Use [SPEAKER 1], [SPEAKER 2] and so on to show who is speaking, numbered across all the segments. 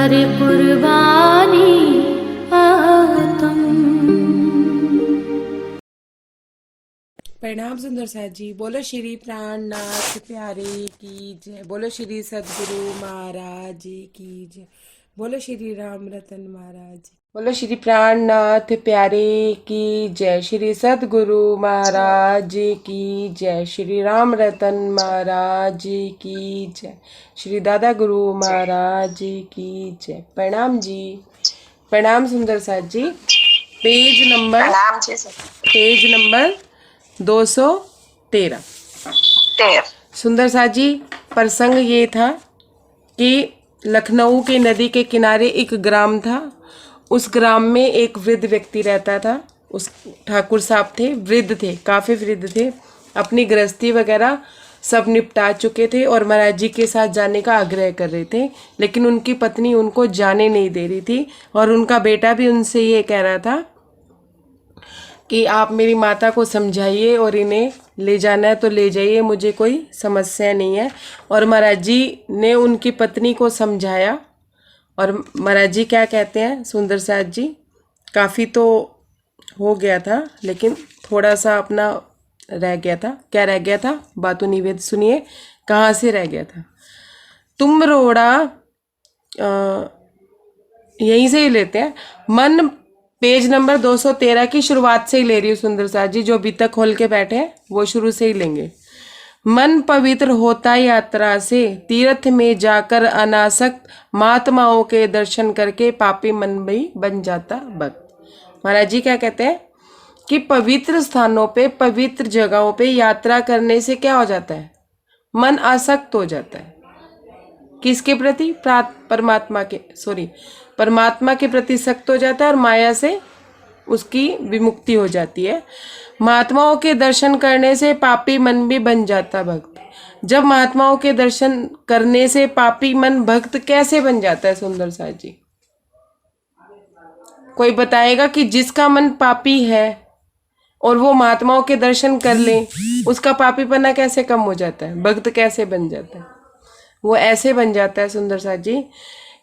[SPEAKER 1] करे कुर्बानी आतम।
[SPEAKER 2] प्रणाम सुंदर साथ जी। बोलो श्री प्राणनाथ प्यारे की जय। बोलो श्री सदगुरु महाराज की जय। बोलो श्री राम रतन महाराज। बोलो श्री प्राणनाथ प्यारे की जय। श्री सदगुरु महाराज की जय। श्री राम रतन महाराज की जय। श्री दादा गुरु महाराज की जय। प्रणाम जी। प्रणाम सुंदर साथ जी। Page number 213। सुंदर साथ जी, प्रसंग ये था कि लखनऊ के नदी के किनारे एक ग्राम था। उस ग्राम में एक वृद्ध व्यक्ति रहता था। उस ठाकुर साहब थे, वृद्ध थे, काफ़ी वृद्ध थे। अपनी गृहस्थी वगैरह सब निपटा चुके थे और महाराज जी के साथ जाने का आग्रह कर रहे थे, लेकिन उनकी पत्नी उनको जाने नहीं दे रही थी। और उनका बेटा भी उनसे ये कह रहा था कि आप मेरी माता को समझाइए और इन्हें ले जाना है तो ले जाइए, मुझे कोई समस्या नहीं है। और महाराज जी ने उनकी पत्नी को समझाया। और महाराज जी क्या कहते हैं सुंदर साथ जी, काफ़ी तो हो गया था लेकिन थोड़ा सा अपना रह गया था। क्या रह गया था? बातों निवेद सुनिए, कहाँ से रह गया था। तुम रोड़ा यहीं से ही लेते हैं। मन पेज नंबर 213 की शुरुआत से ही ले रही हूँ सुंदर साथ जी। जो अभी तक खोल के बैठे हैं वो शुरू से ही लेंगे। मन पवित्र होता यात्रा से, तीर्थ में जाकर अनासक्त, महात्माओं के दर्शन करके पापी मन भी बन जाता भक्त। महाराज जी क्या कहते हैं कि पवित्र स्थानों पे, पवित्र जगहों पे यात्रा करने से क्या हो जाता है? मन आसक्त हो जाता है। किसके प्रति? परमात्मा के प्रति सक्त हो जाता है और माया से उसकी विमुक्ति हो जाती है। महात्माओं के दर्शन करने से पापी मन भी बन जाता भक्त। जब महात्माओं के दर्शन करने से पापी मन भक्त कैसे बन जाता है सुंदर साथ जी? कोई बताएगा कि जिसका मन पापी है और वो महात्माओं के दर्शन कर ले, उसका पापीपना कैसे कम हो जाता है? भक्त कैसे बन जाता है? वो ऐसे बन जाता है सुंदर साथ जी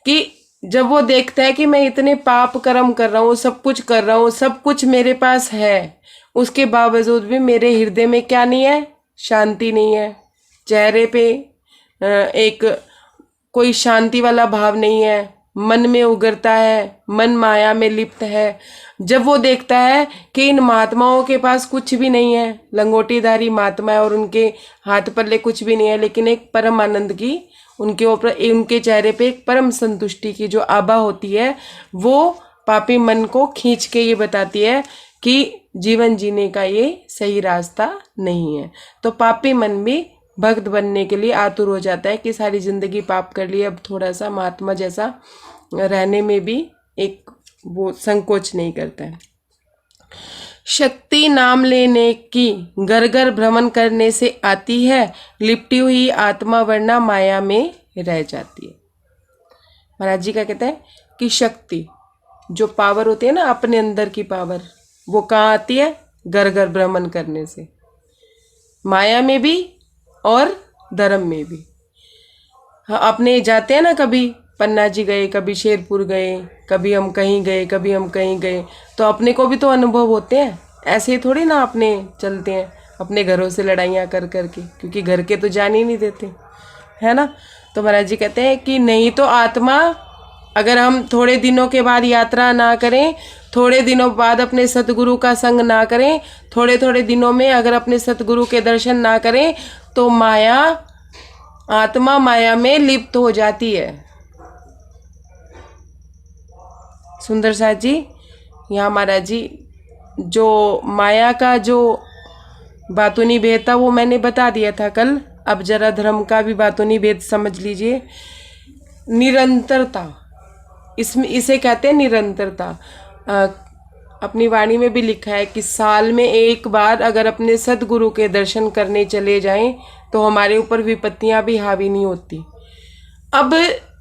[SPEAKER 2] कि जब वो देखता है कि मैं इतने पाप कर्म कर रहा हूँ, सब कुछ कर रहा हूँ, सब कुछ मेरे पास है, उसके बावजूद भी मेरे हृदय में क्या नहीं है? शांति नहीं है। चेहरे पे एक कोई शांति वाला भाव नहीं है। मन में उगरता है, मन माया में लिप्त है। जब वो देखता है कि इन महात्माओं के पास कुछ भी नहीं है, लंगोटीधारी महात्मा है और उनके हाथ पल्ले कुछ भी नहीं है, लेकिन एक परम आनंद की उनके ऊपर, उनके चेहरे पे एक परम संतुष्टि की जो आभा होती है, वो पापी मन को खींच के ये बताती है कि जीवन जीने का ये सही रास्ता नहीं है। तो पापी मन भी भक्त बनने के लिए आतुर हो जाता है कि सारी जिंदगी पाप कर लिए, अब थोड़ा सा महात्मा जैसा रहने में भी एक वो संकोच नहीं करता है। शक्ति नाम लेने की घर घर भ्रमण करने से आती है, लिपटी हुई आत्मा वरना माया में रह जाती है। महाराज जी क्या कहते हैं कि शक्ति जो पावर होती है ना, अपने अंदर की पावर, वो कहाँ आती है? घर घर भ्रमण करने से, माया में भी और धर्म में भी। हाँ, अपने जाते हैं ना, कभी पन्ना जी गए, कभी शेरपुर गए, कभी हम कहीं गए, कभी हम कहीं गए, तो अपने को भी तो अनुभव होते हैं। ऐसे ही थोड़ी ना अपने चलते हैं अपने घरों से लड़ाइयाँ कर करके, क्योंकि घर के तो जान ही नहीं देते, है ना। तो महाराज जी कहते हैं कि नहीं तो आत्मा, अगर हम थोड़े दिनों के बाद यात्रा ना करें, थोड़े दिनों बाद अपने सतगुरु का संग ना करें, थोड़े थोड़े दिनों में अगर अपने सतगुरु के दर्शन ना करें, तो माया, आत्मा माया में लिप्त हो जाती है। सुंदर साथ जी, यहाँ महाराज जी जो माया का जो बातूनी भेद था वो मैंने बता दिया था कल। अब जरा धर्म का भी बातूनी भेद समझ लीजिए। निरंतरता, इसमें इसे कहते हैं निरंतरता। अपनी वाणी में भी लिखा है कि साल में एक बार अगर अपने सदगुरु के दर्शन करने चले जाएं तो हमारे ऊपर विपत्तियां भी हावी नहीं होती। अब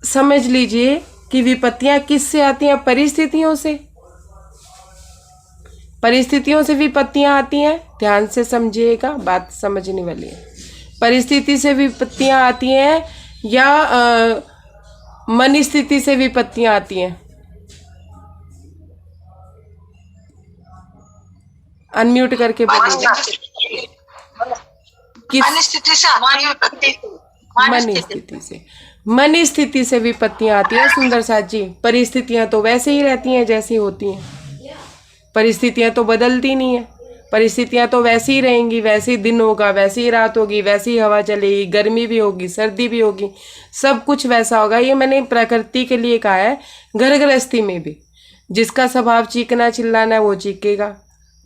[SPEAKER 2] समझ लीजिए कि विपत्तियां किससे आती हैं? परिस्थितियों से। परिस्थितियों से विपत्तियां आती हैं। ध्यान से समझिएगा, बात समझने वाली है। परिस्थिति से विपत्तियां आती हैं या मन स्थिति से विपत्तियां आती हैं। अनम्यूट करके बोलिए। किस
[SPEAKER 3] मन स्थिति से हमारी विपत्ति
[SPEAKER 2] मन स्थिति से विपत्तियां आती है सुंदर साथ जी। परिस्थितियां तो वैसे ही रहती हैं जैसी होती हैं, परिस्थितियां तो बदलती नहीं है। परिस्थितियां तो वैसी ही रहेंगी, वैसे ही दिन होगा, वैसी ही रात होगी, वैसी ही हवा चलेगी, गर्मी भी होगी, सर्दी भी होगी, सब कुछ वैसा होगा। ये मैंने प्रकृति के लिए कहा है। घर गृहस्थी में भी जिसका स्वभाव चीखना चिल्लाना है वो चीखेगा,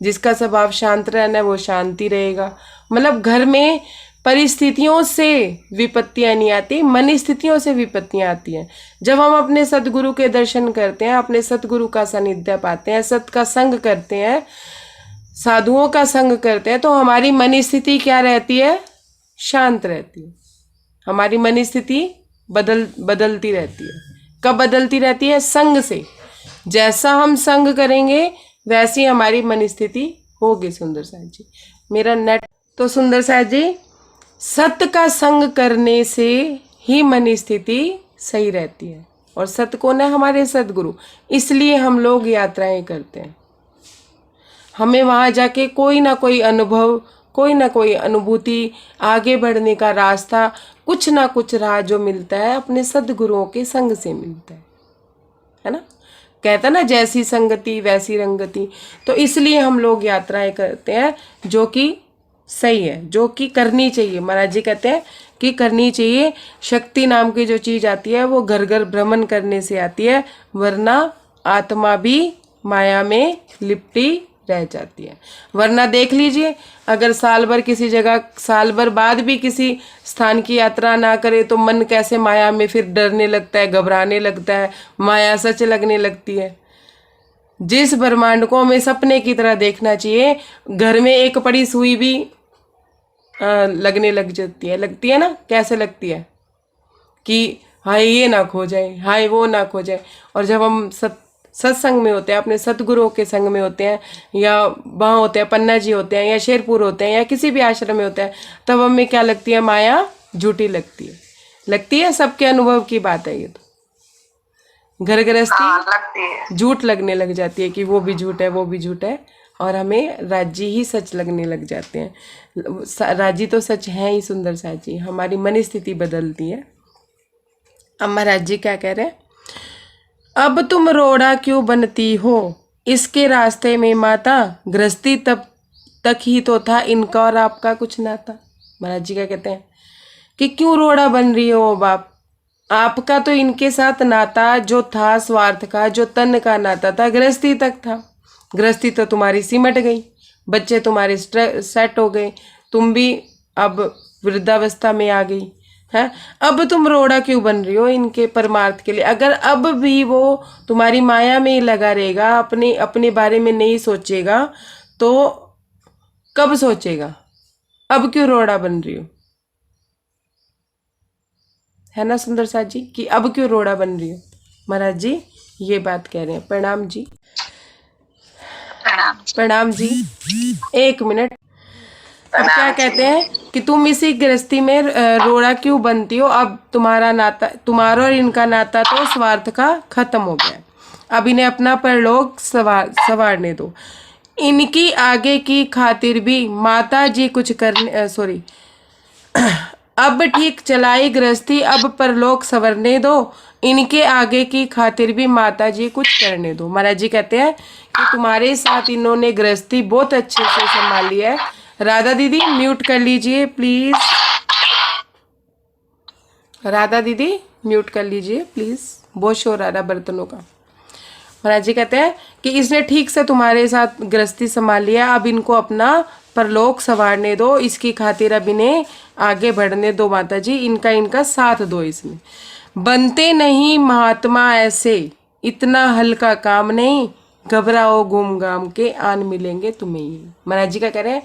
[SPEAKER 2] जिसका स्वभाव शांत रहना है वो शांति रहेगा। मतलब घर में परिस्थितियों से विपत्तियां नहीं आती, मन स्थितियों से विपत्तियां आती हैं। जब हम अपने सतगुरु के दर्शन करते हैं, अपने सतगुरु का सानिध्य पाते हैं, सत का संग करते हैं, साधुओं का संग करते हैं, तो हमारी मन स्थिति क्या रहती है? शांत रहती है। हमारी मन स्थिति बदलती रहती है। कब बदलती रहती है? संग से। जैसा हम संग करेंगे वैसी हमारी मन स्थिति होगी। सुंदर साथ जी मेरा नेट तो सुंदर साथ जी, सत्य का संग करने से ही मन स्थिति सही रहती है। और सत्य कौन है? हमारे सतगुरु। इसलिए हम लोग यात्राएं करते हैं। हमें वहाँ जाके कोई ना कोई अनुभव, कोई ना कोई अनुभूति, आगे बढ़ने का रास्ता, कुछ ना कुछ राह जो मिलता है अपने सदगुरुओं के संग से मिलता है ना। कहता ना जैसी संगति वैसी रंगति। तो इसलिए हम लोग यात्राएं करते हैं जो कि सही है, जो कि करनी चाहिए। महाराज जी कहते हैं कि करनी चाहिए। शक्ति नाम की जो चीज आती है वो घर घर भ्रमण करने से आती है, वरना आत्मा भी माया में लिपटी रह जाती है। वरना देख लीजिए, अगर साल भर किसी जगह, साल भर बाद भी किसी स्थान की यात्रा ना करे तो मन कैसे माया में फिर डरने लगता है, घबराने लगता है, माया सच लगने लगती है। जिस ब्रह्मांड को हमें सपने की तरह देखना चाहिए, घर में एक पड़ी सुई भी लगने लग जाती है। लगती है ना, कैसे लगती है कि हाय ये ना खो जाए, हाय वो ना खो जाए। और जब हम सत्संग में होते हैं, अपने सतगुरुओं के संग में होते हैं, या वहाँ होते हैं, पन्ना जी होते हैं, या शेरपुर होते हैं, या किसी भी आश्रम में होते हैं, तब हमें क्या लगती है? माया झूठी लगती है। लगती है, सबके अनुभव की बात है ये। तो घर गृहस्थी झूठ लगने लग जाती है कि वो भी झूठ है, वो भी झूठ है, और हमें राज्य ही सच लगने लग जाते हैं। राज्य तो सच है ही सुंदर साथ जी। हमारी मन स्थिति बदलती है। अब महाराज जी क्या कह रहे हैं? अब तुम रोड़ा क्यों बनती हो इसके रास्ते में माता, गृहस्थी तब तक ही तो था इनका और आपका कुछ नाता। महाराज जी क्या कहते हैं कि क्यों रोड़ा बन रही हो बाप? आपका तो इनके साथ नाता जो था स्वार्थ का, जो तन का नाता था, गृहस्थी तक था। गृहस्थी तो तुम्हारी सिमट गई, बच्चे तुम्हारे सेट हो गए, तुम भी अब वृद्धावस्था में आ गई है। अब तुम रोड़ा क्यों बन रही हो इनके परमार्थ के लिए? अगर अब भी वो तुम्हारी माया में ही लगा रहेगा, अपने बारे में नहीं सोचेगा, तो कब सोचेगा? अब क्यों रोड़ा बन रही हो? है ना सुंदर साथ जी, कि अब क्यों रोड़ा बन रही हो? महाराज जी ये बात कह रहे हैं। प्रणाम जी, प्रणाम जी। एक मिनट। अब क्या कहते हैं कि तुम इसी गृहस्थी में रोड़ा क्यों बनती हो? अब तुम्हारा नाता, तुम्हारा और इनका नाता तो स्वार्थ का खत्म हो गया। अब इन्हें अपना परलोक संवारने दो। इनकी आगे की खातिर भी माता जी कुछ करने सॉरी अब ठीक चलाई गृहस्थी, अब परलोक संवरने दो। इनके आगे की खातिर भी माता जी कुछ करने दो। महाराज जी कहते हैं कि तुम्हारे साथ इन्होंने गृहस्थी बहुत अच्छे से संभाली है। राधा दीदी म्यूट कर लीजिए प्लीज। राधा दीदी म्यूट कर लीजिए प्लीज, बहुत शोर आ रहा बर्तनों का। महाराज जी कहते हैं कि इसने ठीक से तुम्हारे साथ गृहस्थी संभाल लिया, अब इनको अपना परलोक संवारने दो। इसकी खातिर अब इन्हें आगे बढ़ने दो माता जी, इनका साथ दो। इसमें बनते नहीं महात्मा ऐसे, इतना हल्का काम नहीं, घबराओ घूम घाम के आन मिलेंगे तुम्हें ही। महाराज जी क्या कह रहे हैं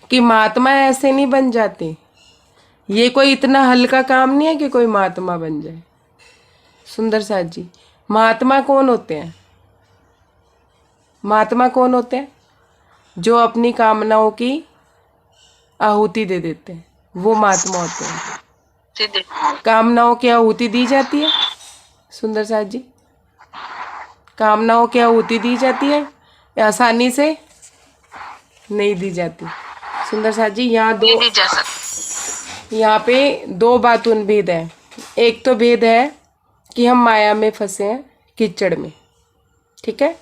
[SPEAKER 2] कि महात्मा ऐसे नहीं बन जाते। ये कोई इतना हल्का काम नहीं है कि कोई महात्मा बन जाए। सुंदर साथ जी, महात्मा कौन होते हैं? महात्मा कौन होते हैं? जो अपनी कामनाओं की आहुति दे देते हैं, वो महात्मा होते हैं। कामनाओं की आहुति दी जाती है, सुंदर साथ जी? कामनाओं की आहुति दी जाती है या आसानी से नहीं दी जाती? सुंदर साथ जी, यहाँ दो,
[SPEAKER 3] नहीं जा सकते।
[SPEAKER 2] यहाँ पे दो बातून भेद है। एक तो भेद है कि हम माया में फंसे हैं, कीचड़ में, ठीक है?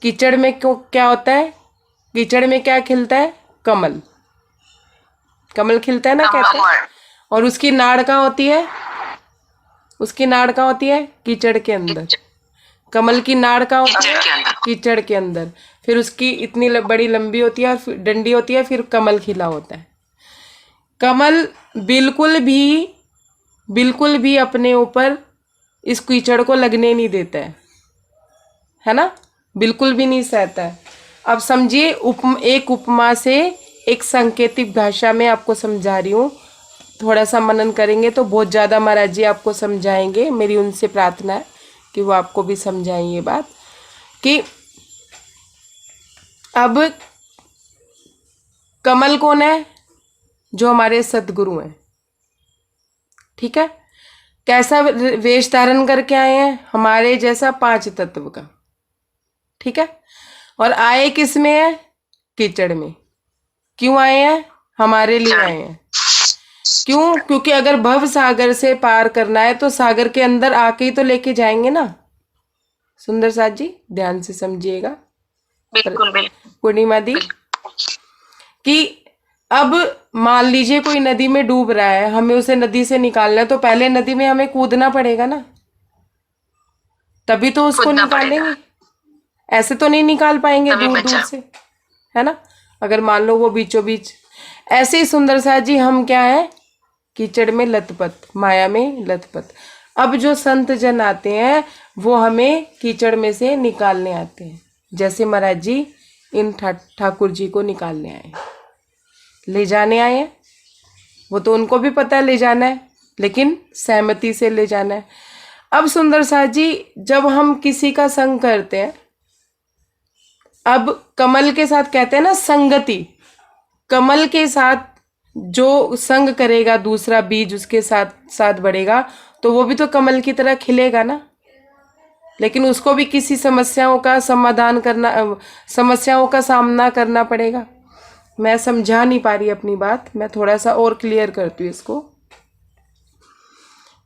[SPEAKER 2] कीचड़ में क्यों क्या होता है? कीचड़ में क्या खिलता है? कमल, कमल खिलता है ना, कहते हैं। और उसकी नाड़ कहाँ होती है? उसकी नाड़ कहाँ होती है? कीचड़ के अंदर। कमल की नाड़ कहाँ होती है? कीचड़ के अंदर। फिर उसकी इतनी बड़ी लंबी होती है और फिर डंडी होती है, फिर कमल खिला होता है। कमल बिल्कुल भी अपने ऊपर इस कीचड़ को लगने नहीं देता है ना? बिल्कुल भी नहीं सहता है। अब समझिए, एक उपमा से, एक सांकेतिक भाषा में आपको समझा रही हूँ। थोड़ा सा मनन करेंगे तो बहुत ज़्यादा महाराज जी आपको समझाएंगे। मेरी उनसे प्रार्थना है कि वो आपको भी समझाएं ये बात कि अब कमल कौन है? जो हमारे सद्गुरु हैं, ठीक है? कैसा वेश धारण करके आए हैं? हमारे जैसा 5 तत्व का, ठीक है? और आए किस में है? कीचड़ में। क्यों आए हैं? हमारे लिए आए हैं। क्यों? क्योंकि अगर भव सागर से पार करना है तो सागर के अंदर आके ही तो लेके जाएंगे ना। सुंदर साथ जी, ध्यान से समझिएगा।
[SPEAKER 3] बिल्कुल बिल्कुल।
[SPEAKER 2] पूर्णिमा दी, कि अब मान लीजिए कोई नदी में डूब रहा है, हमें उसे नदी से निकालना है, तो पहले नदी में हमें कूदना पड़ेगा ना, तभी तो उसको निकालेंगे। ऐसे तो नहीं निकाल पाएंगे दूर दूर से, है ना? अगर मान लो वो बीचों बीच। ऐसे ही सुंदर साथ जी, हम क्या है? कीचड़ में लथपथ, माया में लथपथ। अब जो संत जन आते हैं वो हमें कीचड़ में से निकालने आते हैं। जैसे महाराज जी इन ठाकुर जी को निकालने आए, ले जाने आए हैं। वो तो उनको भी पता है ले जाना है, लेकिन सहमति से ले जाना है। अब सुंदर साथ जी, जब हम किसी का संग करते हैं, अब कमल के साथ कहते हैं ना संगति, कमल के साथ जो संग करेगा, दूसरा बीज उसके साथ साथ बढ़ेगा, तो वो भी तो कमल की तरह खिलेगा ना। लेकिन उसको भी किसी समस्याओं का समाधान करना, समस्याओं का सामना करना पड़ेगा। मैं समझा नहीं पा रही अपनी बात, मैं थोड़ा सा और क्लियर करती हूँ इसको।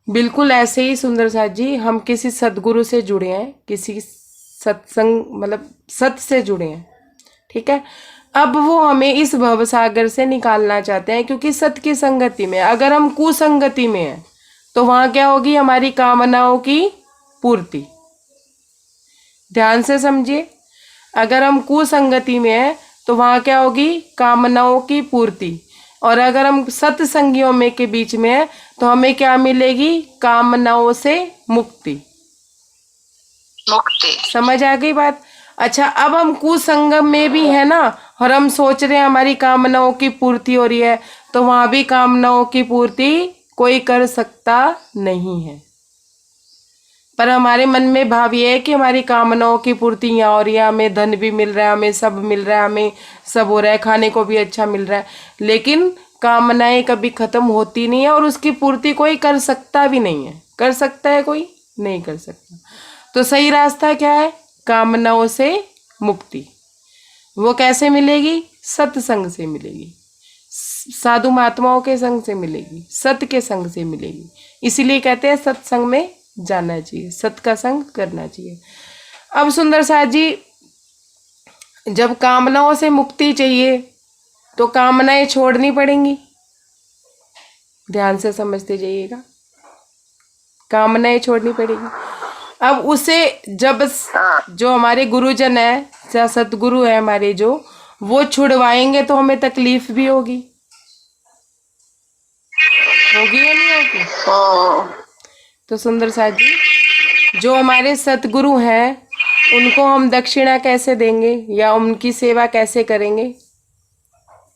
[SPEAKER 2] बिल्कुल ऐसे ही सुंदर साथ जी, हम किसी सदगुरु से जुड़े हैं, किसी सत्संग मतलब सत से जुड़े हैं, ठीक है? अब वो हमें इस भवसागर से निकालना चाहते हैं, क्योंकि सत की संगति में, अगर हम कुसंगति में हैं तो वहां क्या होगी? हमारी कामनाओं की पूर्ति। ध्यान से समझिए, अगर हम कुसंगति में हैं तो वहां क्या होगी? कामनाओं की पूर्ति। और अगर हम सत्संगियों में के बीच में हैं तो हमें क्या मिलेगी? कामनाओं से मुक्ति। समझ आ गई बात? अच्छा, अब हम कुसंगम में भी है ना, और हम सोच रहे हैं हमारी कामनाओं की पूर्ति हो रही है, तो वहां भी कामनाओं की पूर्ति कोई कर सकता नहीं है। पर हमारे मन में भाव ये है कि हमारी कामनाओं की पूर्ति यहाँ हो रही है, हमें धन भी मिल रहा है, हमें सब मिल रहा है, हमें सब हो रहा है, खाने को भी अच्छा मिल रहा है, लेकिन कामनाएं कभी खत्म होती नहीं है और उसकी पूर्ति कोई कर सकता भी नहीं है। कर सकता है कोई? नहीं कर सकता। तो सही रास्ता क्या है? कामनाओं से मुक्ति। वो कैसे मिलेगी? सत्संग से मिलेगी, साधु महात्माओं के संग से मिलेगी, सत के संग से मिलेगी। इसीलिए कहते हैं सत्संग में जाना चाहिए, सत का संग करना चाहिए। अब सुंदर साथ जी, जब कामनाओं से मुक्ति चाहिए तो कामनाएं छोड़नी पड़ेंगी। ध्यान से समझते जाइएगा, कामनाएं छोड़नी पड़ेगी। अब उसे जब जो हमारे गुरुजन है, या सतगुरु है हमारे, जो वो छुड़वाएंगे तो हमें तकलीफ भी होगी या नहीं होगी? तो सुंदर साथ जी, जो हमारे सतगुरु हैं उनको हम दक्षिणा कैसे देंगे या उनकी सेवा कैसे करेंगे?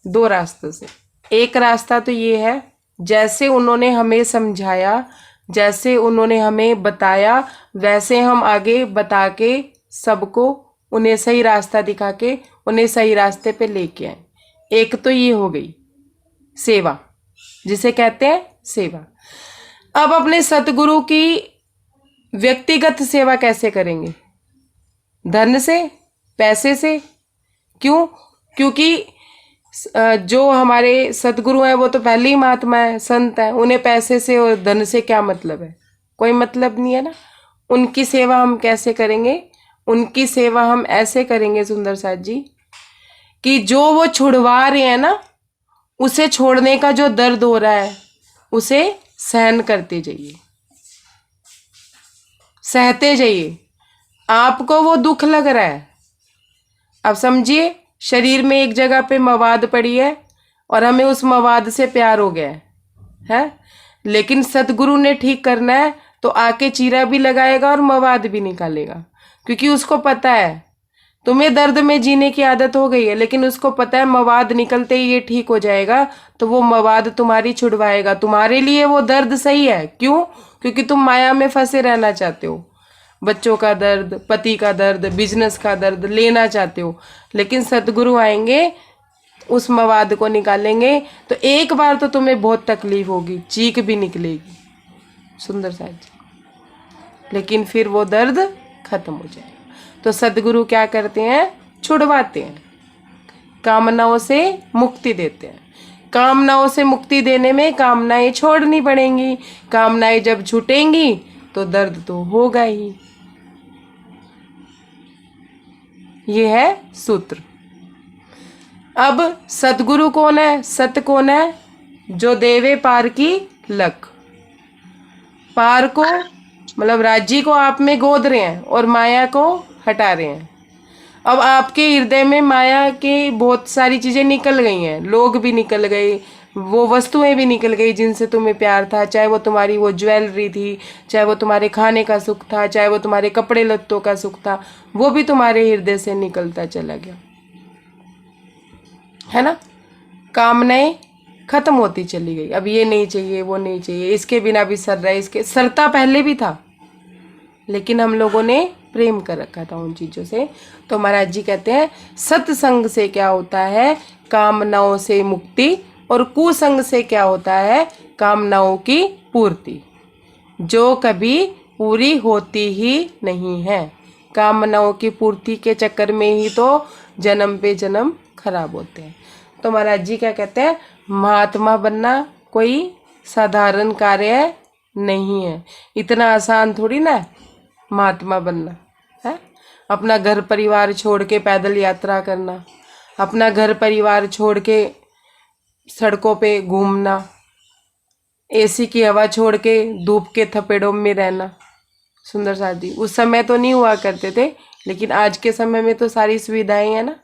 [SPEAKER 2] 2 रास्तों से। एक रास्ता तो ये है, जैसे उन्होंने हमें समझाया, जैसे उन्होंने हमें बताया, वैसे हम आगे बता के सबको उन्हें सही रास्ता दिखा के उन्हें सही रास्ते पे लेके आए। एक तो ये हो गई सेवा, जिसे कहते हैं सेवा। अब अपने सतगुरु की व्यक्तिगत सेवा कैसे करेंगे? धन से, पैसे से? क्यों? क्योंकि जो हमारे सदगुरु हैं वो तो पहले ही महात्मा है, संत है, उन्हें पैसे से और धन से क्या मतलब है? कोई मतलब नहीं है ना। उनकी सेवा हम कैसे करेंगे? उनकी सेवा हम ऐसे करेंगे सुंदर साथ जी कि जो वो छुड़वा रहे हैं ना, उसे छोड़ने का जो दर्द हो रहा है उसे सहन करते जाइए, सहते जाइए। आपको वो दुख लग रहा है, अब समझिए शरीर में एक जगह पे मवाद पड़ी है और हमें उस मवाद से प्यार हो गया है? लेकिन सतगुरु ने ठीक करना है तो आके चीरा भी लगाएगा और मवाद भी निकालेगा, क्योंकि उसको पता है तुम्हें दर्द में जीने की आदत हो गई है, लेकिन उसको पता है मवाद निकलते ही ये ठीक हो जाएगा, तो वो मवाद तुम्हारी छुड़वाएगा। तुम्हारे लिए वो दर्द सही है। क्यों? क्योंकि तुम माया में फंसे रहना चाहते हो, बच्चों का दर्द, पति का दर्द, बिजनेस का दर्द लेना चाहते हो। लेकिन सतगुरु आएंगे, उस मवाद को निकालेंगे, तो एक बार तो तुम्हें बहुत तकलीफ होगी, चीख भी निकलेगी सुंदर साथ जी, लेकिन फिर वो दर्द खत्म हो जाएगा। तो सदगुरु क्या करते हैं? छुड़वाते हैं, कामनाओं से मुक्ति देते हैं। कामनाओं से मुक्ति देने में कामनाएं छोड़नी पड़ेंगी। कामनाएं जब छूटेंगी तो दर्द तो होगा ही। ये है सूत्र। अब सतगुरु कौन है? सत कौन है? जो देवे पार की लक। पार को मतलब राज्य को आप में गोद रहे हैं और माया को हटा रहे हैं। अब आपके हृदय में माया की बहुत सारी चीजें निकल गई हैं, लोग भी निकल गए, वो वस्तुएं भी निकल गई जिनसे तुम्हें प्यार था, चाहे वो तुम्हारी वो ज्वेलरी थी, चाहे वो तुम्हारे खाने का सुख था, चाहे वो तुम्हारे कपड़े लत्तों का सुख था, वो भी तुम्हारे हृदय से निकलता चला गया, है ना। कामनाएं खत्म होती चली गई। अब ये नहीं चाहिए, वो नहीं चाहिए, इसके बिना भी सर रहा है, इसके सरता पहले भी था, लेकिन हम लोगों ने प्रेम कर रखा था उन चीजों से। तो महाराज जी कहते हैं सत्संग से क्या होता है? कामनाओं से मुक्ति, और कुसंग से क्या होता है? कामनाओं की पूर्ति, जो कभी पूरी होती ही नहीं है। कामनाओं की पूर्ति के चक्कर में ही तो जन्म पे जन्म खराब होते हैं। तो महाराज जी क्या कहते हैं? महात्मा बनना कोई साधारण कार्य नहीं है। इतना आसान थोड़ी ना महात्मा बनना है। अपना घर परिवार छोड़ के पैदल यात्रा करना, अपना घर परिवार छोड़ के सड़कों पे घूमना, एसी की हवा छोड़ के धूप के थपेड़ों में रहना। सुंदर साथ जी, उस समय तो नहीं हुआ करते थे, लेकिन आज के समय में तो सारी सुविधाएं हैं ना।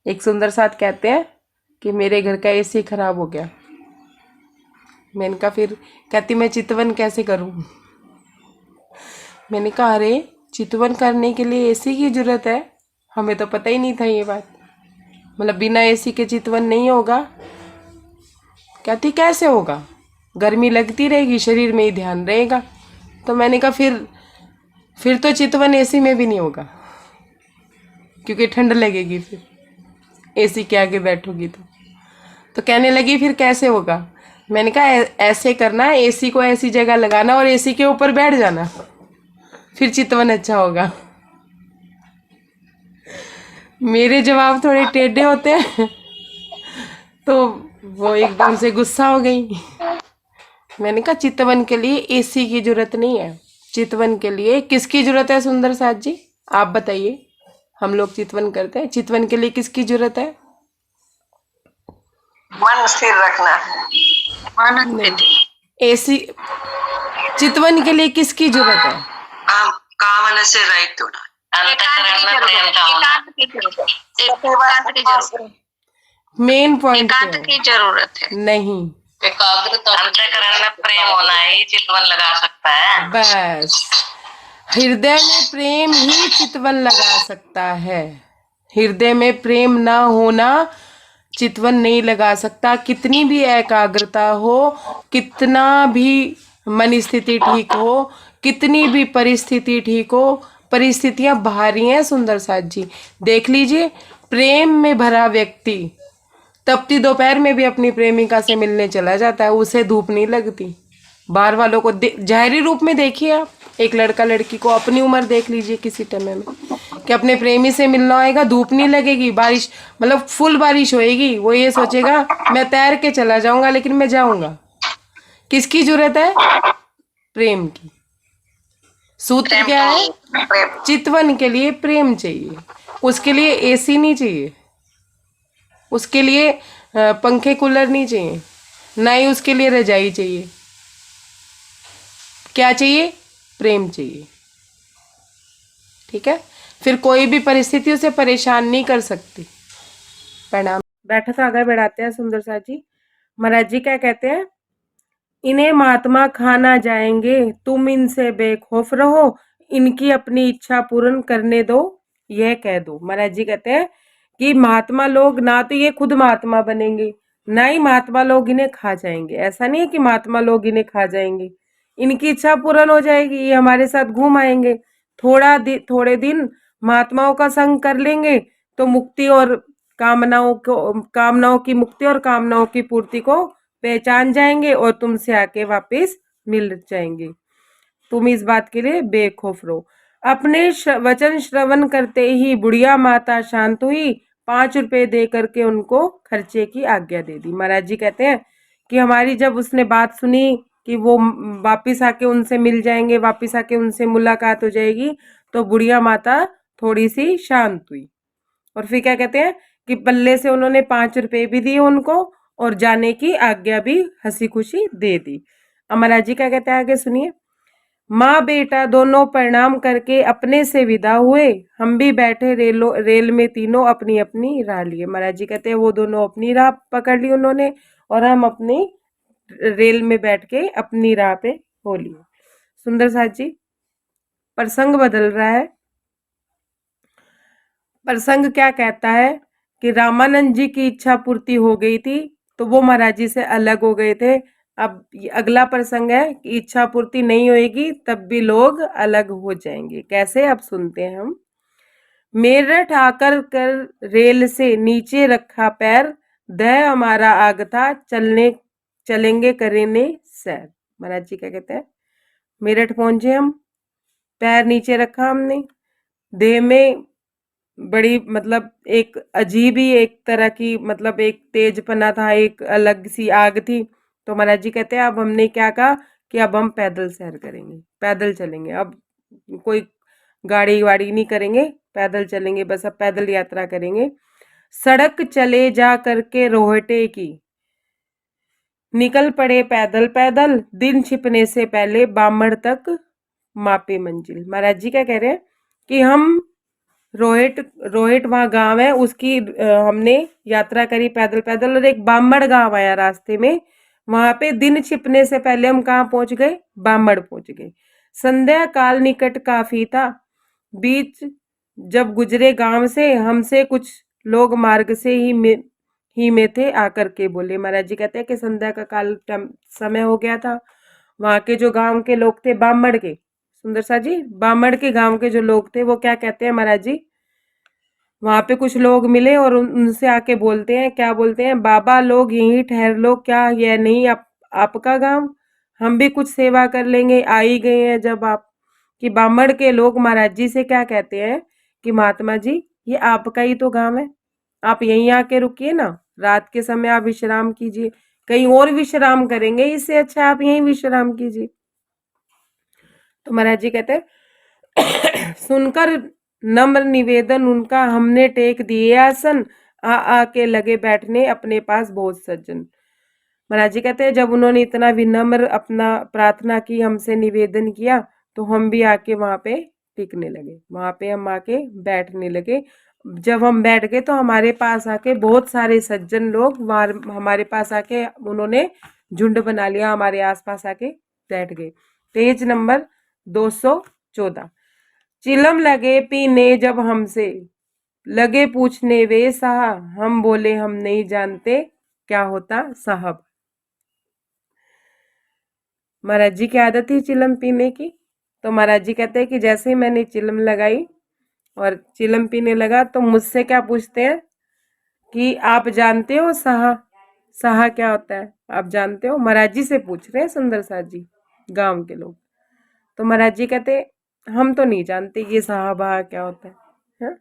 [SPEAKER 2] एक सुंदर साथ कहते हैं कि मेरे घर का एसी खराब हो गया। मैंने कहा फिर, कहती मैं चितवन कैसे करूं? मैंने कहा अरे चितवन करने के लिए एसी की जरूरत है? हमें तो पता ही नहीं था ये बात, मतलब बिना एसी के चितवन नहीं होगा। कहती कैसे होगा? गर्मी लगती रहेगी, शरीर में ही ध्यान रहेगा। तो मैंने कहा फिर तो चितवन एसी में भी नहीं होगा, क्योंकि ठंड लगेगी फिर एसी के आगे बैठोगी तो कहने लगी फिर कैसे होगा? मैंने कहा ऐसे करना, एसी को ऐसी जगह लगाना और एसी के ऊपर बैठ जाना, फिर चितवन अच्छा होगा। मेरे जवाब थोड़े टेढ़े होते हैं तो वो एकदम से गुस्सा हो गई। मैंने कहा चितवन के लिए एसी की जरूरत नहीं है। चितवन के लिए किसकी जरूरत है सुंदर साथ जी? आप बताइए। हम लोग चितवन करते हैं, चितवन के लिए किसकी जरूरत है?
[SPEAKER 3] मन स्थिर रखना है, मन
[SPEAKER 2] एसी चितवन के लिए किसकी जरूरत है?
[SPEAKER 3] कामना से रहित होना,
[SPEAKER 2] मेन पॉइंट
[SPEAKER 3] की जरूरत है।
[SPEAKER 2] नहीं,
[SPEAKER 3] अंतःकरण में प्रेम होना ही चितवन लगा सकता है।
[SPEAKER 2] बस हृदय में प्रेम ही चितवन लगा सकता है। हृदय में प्रेम ना होना चितवन नहीं लगा सकता। कितनी भी एकाग्रता हो, कितना भी मन स्थिति ठीक हो, कितनी भी परिस्थिति ठीक हो, परिस्थितियां भारी हैं सुंदर साथ जी। देख लीजिए, प्रेम में भरा व्यक्ति तपती दोपहर में भी अपनी प्रेमिका से मिलने चला जाता है, उसे धूप नहीं लगती। बाहर वालों को जाहिरी रूप में देखिए आप, एक लड़का लड़की को, अपनी उम्र देख लीजिए किसी टाइम में कि अपने प्रेमी से मिलना होएगा, धूप नहीं लगेगी, बारिश मतलब फुल बारिश होएगी, वो ये सोचेगा मैं तैर के चला जाऊंगा लेकिन मैं जाऊंगा। किसकी जरूरत है? प्रेम की। सूत्र
[SPEAKER 3] प्रेम
[SPEAKER 2] क्या है?
[SPEAKER 3] की प्रेम।
[SPEAKER 2] चितवन के लिए प्रेम चाहिए, उसके लिए एसी नहीं चाहिए, उसके लिए पंखे कूलर नहीं चाहिए, ना ही उसके लिए रजाई चाहिए। क्या चाहिए? प्रेम चाहिए। ठीक है, फिर कोई भी परिस्थिति उसे परेशान नहीं कर सकती। प्रणाम। बैठक आगे बढ़ाते हैं सुंदर सा जी। महाराज जी क्या कहते हैं? इन्हें महात्मा खा ना जाएंगे, तुम इनसे बेखौफ रहो, इनकी अपनी इच्छा पूर्ण करने दो, यह कह दो। महाराज जी कहते हैं कि महात्मा लोग ना तो ये खुद महात्मा बनेंगे, ना ही महात्मा लोग इन्हें खा जाएंगे। ऐसा नहीं है कि महात्मा लोग इन्हें खा जाएंगे, इनकी इच्छा पूर्ण हो जाएगी, ये हमारे साथ घूम आएंगे। थोड़े दिन महात्माओं का संग कर लेंगे तो मुक्ति और कामनाओं की मुक्ति और कामनाओं की पूर्ति को पहचान जाएंगे और तुमसे आके वापस मिल जाएंगे। तुम इस बात के लिए बेखौफ रहो। अपने वचन श्रवण करते ही बुढ़िया माता शांत हुई, 5 रुपए दे करके उनको खर्चे की आज्ञा दे दी। महाराज जी कहते हैं कि हमारी जब उसने बात सुनी कि वो वापिस आके उनसे मिल जाएंगे, वापिस आके उनसे मुलाकात हो जाएगी, तो बुढ़िया माता थोड़ी सी शांत हुई। और फिर क्या कहते हैं कि पल्ले से उन्होंने 5 रुपए भी दिए उनको और जाने की आज्ञा भी हंसी खुशी दे दी। महाराज जी क्या कहते हैं आगे सुनिए। माँ बेटा दोनों प्रणाम करके अपने से विदा हुए, हम भी बैठे रेल में तीनों अपनी अपनी राह लिए। महाराज जी कहते हैं वो दोनों अपनी राह पकड़ ली उन्होंने और हम अपनी रेल में बैठ के अपनी राह पे हो लिए। सुंदर साथ जी, प्रसंग बदल रहा है। प्रसंग क्या कहता है कि रामानंद जी की इच्छा पूर्ति हो गई थी तो वो महाराज जी से अलग हो गए थे। अब अगला प्रसंग है कि इच्छा पूर्ति नहीं होगी तब भी लोग अलग हो जाएंगे। कैसे? अब सुनते हैं हम। मेरठ आकर कर रेल से नीचे रखा पैर, दह हमारा आग था, चलेंगे करेंगे सैर। महाराज जी क्या कहते हैं? मेरठ पहुंचे हम, पैर नीचे रखा हमने, देह में बड़ी मतलब एक अजीब ही एक तरह की मतलब एक तेजपना था, एक अलग सी आग थी। तो महाराज जी कहते हैं अब हमने क्या कहा कि अब हम पैदल सैर करेंगे, पैदल चलेंगे, अब कोई गाड़ी वाड़ी नहीं करेंगे, पैदल चलेंगे, बस अब पैदल यात्रा करेंगे। सड़क चले जा करके रोहटे की, निकल पड़े पैदल पैदल, दिन छिपने से पहले बामड़ तक मापे मंजिल। महाराज जी क्या कह रहे हैं कि हम रोहिट वहाँ गांव है, उसकी हमने यात्रा करी पैदल पैदल और एक बामड़ गांव आया रास्ते में, वहां पे दिन छिपने से पहले हम कहाँ पहुंच गए? बामड़ पहुंच गए। संध्या काल निकट काफी था, बीच जब गुजरे गांव से, हमसे कुछ लोग मार्ग से ही में थे, आकर के बोले। महाराज जी कहते हैं कि संध्या का समय हो गया था। वहां के जो गांव के लोग थे बामड़ के, सुंदर सा जी, बामड़ के गांव के जो लोग थे वो क्या कहते हैं महाराज जी, वहां पे कुछ लोग मिले और उनसे आके बोलते हैं, क्या बोलते हैं? बाबा लोग यहीं ठहर लो, क्या यह नहीं आपका गांव? हम भी कुछ सेवा कर लेंगे, आ ही गए हैं जब आप। कि बामड़ के लोग महाराज जी से क्या कहते हैं कि महात्मा जी ये आपका ही तो गांव है, आप यहीं आके रुकिए ना, रात के समय आप विश्राम कीजिए, कहीं और विश्राम करेंगे, इससे अच्छा आप यहीं विश्राम कीजिए। तो महाराज जी कहते हैं सुनकर नम्र निवेदन उनका, हमने टेक दिए आसन, आके लगे बैठने अपने पास बहुत सज्जन। महाराज जी कहते हैं जब उन्होंने इतना विनम्र अपना प्रार्थना की, हमसे निवेदन किया, तो हम भी आके वहां पे टिकने लगे, वहां पे हम आके बैठने लगे। जब हम बैठ गए तो हमारे पास आके बहुत सारे सज्जन लोग हमारे पास आके उन्होंने झुंड बना लिया, हमारे आसपास आके बैठ गए। Page number 214। चिलम लगे पीने जब हमसे, लगे पूछने वे साहा, हम बोले हम नहीं जानते क्या होता साहब। महाराज जी की आदत थी चिलम पीने की। तो महाराज जी कहते हैं कि जैसे ही मैंने चिलम लगाई और चिलम पीने लगा तो मुझसे क्या पूछते हैं कि आप जानते हो साहा? साहा क्या होता है आप जानते हो? महाराज जी से पूछ रहे हैं सुंदर साथ जी, गांव के लोग। तो महाराज जी कहते हम तो नहीं जानते ये साहबा क्या होता है, हाँ?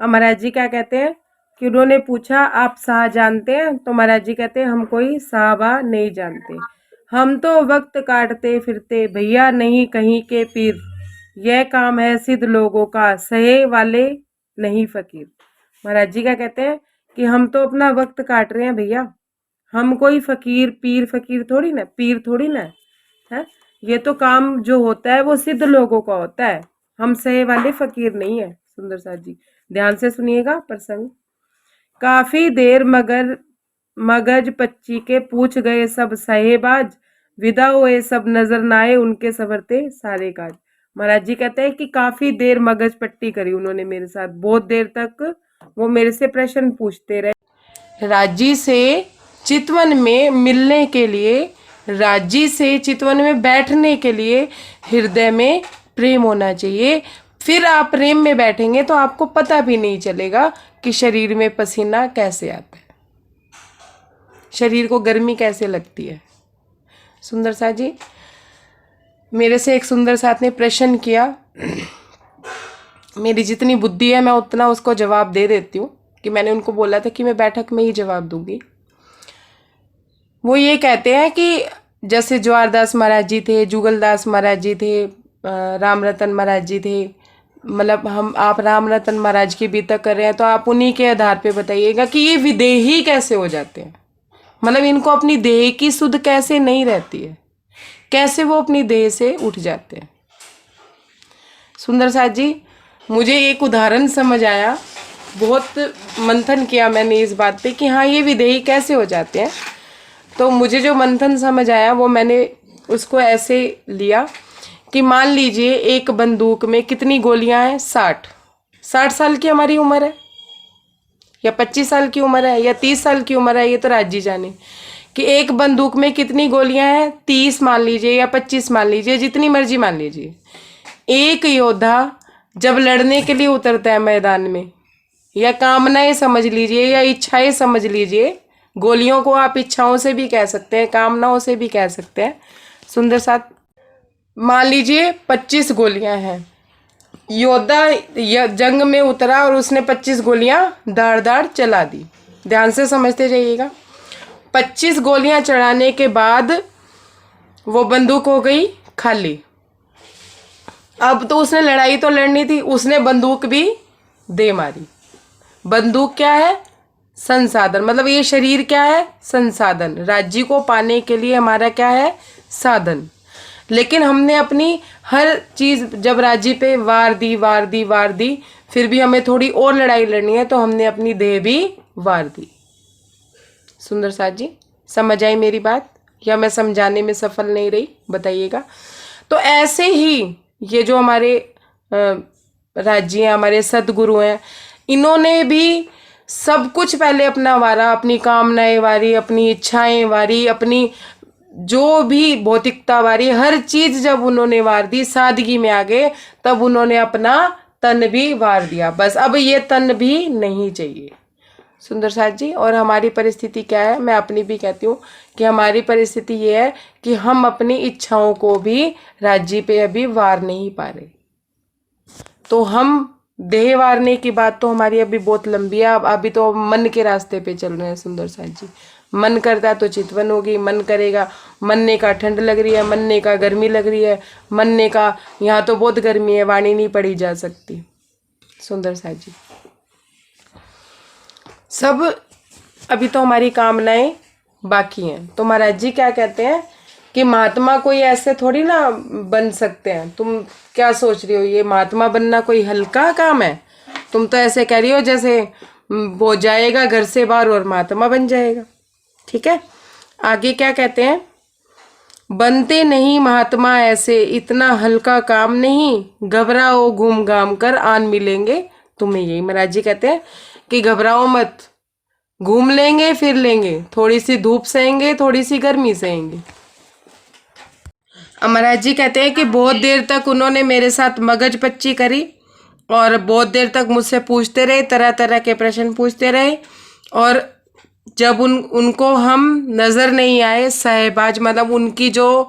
[SPEAKER 2] अब महाराज जी क्या कहते हैं कि उन्होंने पूछा आप साह जानते हैं? तो महाराज जी कहते हैं हम कोई साहबा नहीं जानते, हम तो वक्त काटते फिरते भैया नहीं कहीं के पीर, यह काम है सिद्ध लोगों का सहे वाले नहीं फकीर। महाराज जी क्या कहते हैं कि हम तो अपना वक्त काट रहे हैं भैया, हम कोई फकीर पीर फकीर थोड़ी ना, पीर थोड़ी ना है। ये तो काम जो होता है वो सिद्ध लोगों का होता है, हम सहे वाले फकीर नहीं है। सुंदर साथ जी ध्यान से सुनिएगा प्रसंग। काफी देर मगर मगज पच्ची के पूछ गए सब साहेबाज, विदा हुए सब नजर न आए उनके सवरते सारे काज। महाराज जी कहते हैं कि काफी देर मगज पट्टी करी उन्होंने मेरे साथ, बहुत देर तक वो मेरे से प्रश्न पूछते रहे। राजी से चितवन में मिलने के लिए, राजी से चितवन में बैठने के लिए हृदय में प्रेम होना चाहिए। फिर आप प्रेम में बैठेंगे तो आपको पता भी नहीं चलेगा कि शरीर में पसीना कैसे आता है, शरीर को गर्मी कैसे लगती है। सुंदर साथ जी मेरे से एक सुंदर साथ ने प्रश्न किया, मेरी जितनी बुद्धि है मैं उतना उसको जवाब दे देती हूँ कि मैंने उनको बोला था कि मैं बैठक में ही जवाब दूंगी। वो ये कहते हैं कि जैसे जवाहरदास महाराज जी थे, जुगलदास महाराज जी थे, राम रतन महाराज जी थे, मतलब आप राम रतन महाराज की भी तक कर रहे हैं तो आप उन्हीं के आधार पे बताइएगा कि ये विदेही कैसे हो जाते हैं, मतलब इनको अपनी देह की सुध कैसे नहीं रहती है, कैसे वो अपनी देह से उठ जाते हैं। सुंदर साथ जी मुझे एक उदाहरण समझ आया, बहुत मंथन किया मैंने इस बात पे कि हाँ ये विदेही कैसे हो जाते हैं। तो मुझे जो मंथन समझ आया वो मैंने उसको ऐसे लिया कि मान लीजिए एक बंदूक में कितनी गोलियां हैं, 60 साल की हमारी उम्र है या 25 साल की उम्र है या 30 साल की उम्र है, ये तो राजी जाने कि एक बंदूक में कितनी गोलियां हैं, 30 मान लीजिए या 25 मान लीजिए, जितनी मर्जी मान लीजिए। एक योद्धा जब लड़ने के लिए उतरता है मैदान में, या कामनाएं समझ लीजिए या इच्छाएं समझ लीजिए, गोलियों को आप इच्छाओं से भी कह सकते हैं, कामनाओं से भी कह सकते हैं। सुंदर साथ मान लीजिए 25 गोलियां हैं, योद्धा जंग में उतरा और उसने 25 गोलियां दाड़ दाड़ चला दी। ध्यान से समझते जाइएगा। 25 गोलियां चढ़ाने के बाद वो बंदूक हो गई खाली। अब तो उसने लड़ाई तो लड़नी थी, उसने बंदूक भी दे मारी। बंदूक क्या है? संसाधन, मतलब ये शरीर क्या है? संसाधन। राज्य को पाने के लिए हमारा क्या है? साधन। लेकिन हमने अपनी हर चीज जब राज्य पे वार दी, फिर भी हमें थोड़ी और लड़ाई लड़नी है तो हमने अपनी देह भी वार दी। सुंदर साथ जी समझ आई मेरी बात या मैं समझाने में सफल नहीं रही? बताइएगा। तो ऐसे ही ये जो हमारे राज्य हैं, हमारे सदगुरु हैं, इन्होंने भी सब कुछ पहले अपना वारा, अपनी कामनाएं वारी, अपनी इच्छाएं वारी, अपनी जो भी भौतिकता वारी, हर चीज जब उन्होंने वार दी, सादगी में आ गए, तब उन्होंने अपना तन भी वार दिया। बस अब ये तन भी नहीं चाहिए। सुंदर साथ जी और हमारी परिस्थिति क्या है? मैं अपनी भी कहती हूँ कि हमारी परिस्थिति ये है कि हम अपनी इच्छाओं को भी राज्य पे अभी वार नहीं पा रहे। तो हम देह वारने की बात तो हमारी अभी बहुत लंबी है। अभी तो मन के रास्ते पे चल रहे हैं। सुंदर साथ जी मन करता तो चितवन होगी, मन करेगा, मनने का ठंड लग रही है, मनने का गर्मी लग रही है, मनने का यहाँ तो बहुत गर्मी है, वाणी नहीं पढ़ी जा सकती। सुंदर साथ जी सब अभी तो हमारी कामनाएं बाकी हैं। तो महाराज जी क्या कहते हैं कि महात्मा कोई ऐसे थोड़ी ना बन सकते हैं। तुम क्या सोच रही हो ये महात्मा बनना कोई हल्का काम है? तुम तो ऐसे कह रही हो जैसे वो जाएगा घर से बाहर और महात्मा बन जाएगा। ठीक है, आगे क्या कहते हैं? बनते नहीं महात्मा ऐसे, इतना हल्का काम नहीं, घबराओ घूम घाम कर आन मिलेंगे तुम्हें। यही महाराज जी कहते हैं कि घबराओ मत, घूम लेंगे फिर लेंगे, थोड़ी सी धूप सहेंगे, थोड़ी सी गर्मी सहेंगे। महाराज जी कहते हैं कि बहुत देर तक उन्होंने मेरे साथ मगज पच्ची करी और बहुत देर तक मुझसे पूछते रहे, तरह तरह के प्रश्न पूछते रहे और जब उनको हम नज़र नहीं आए, सहबाज मतलब उनकी जो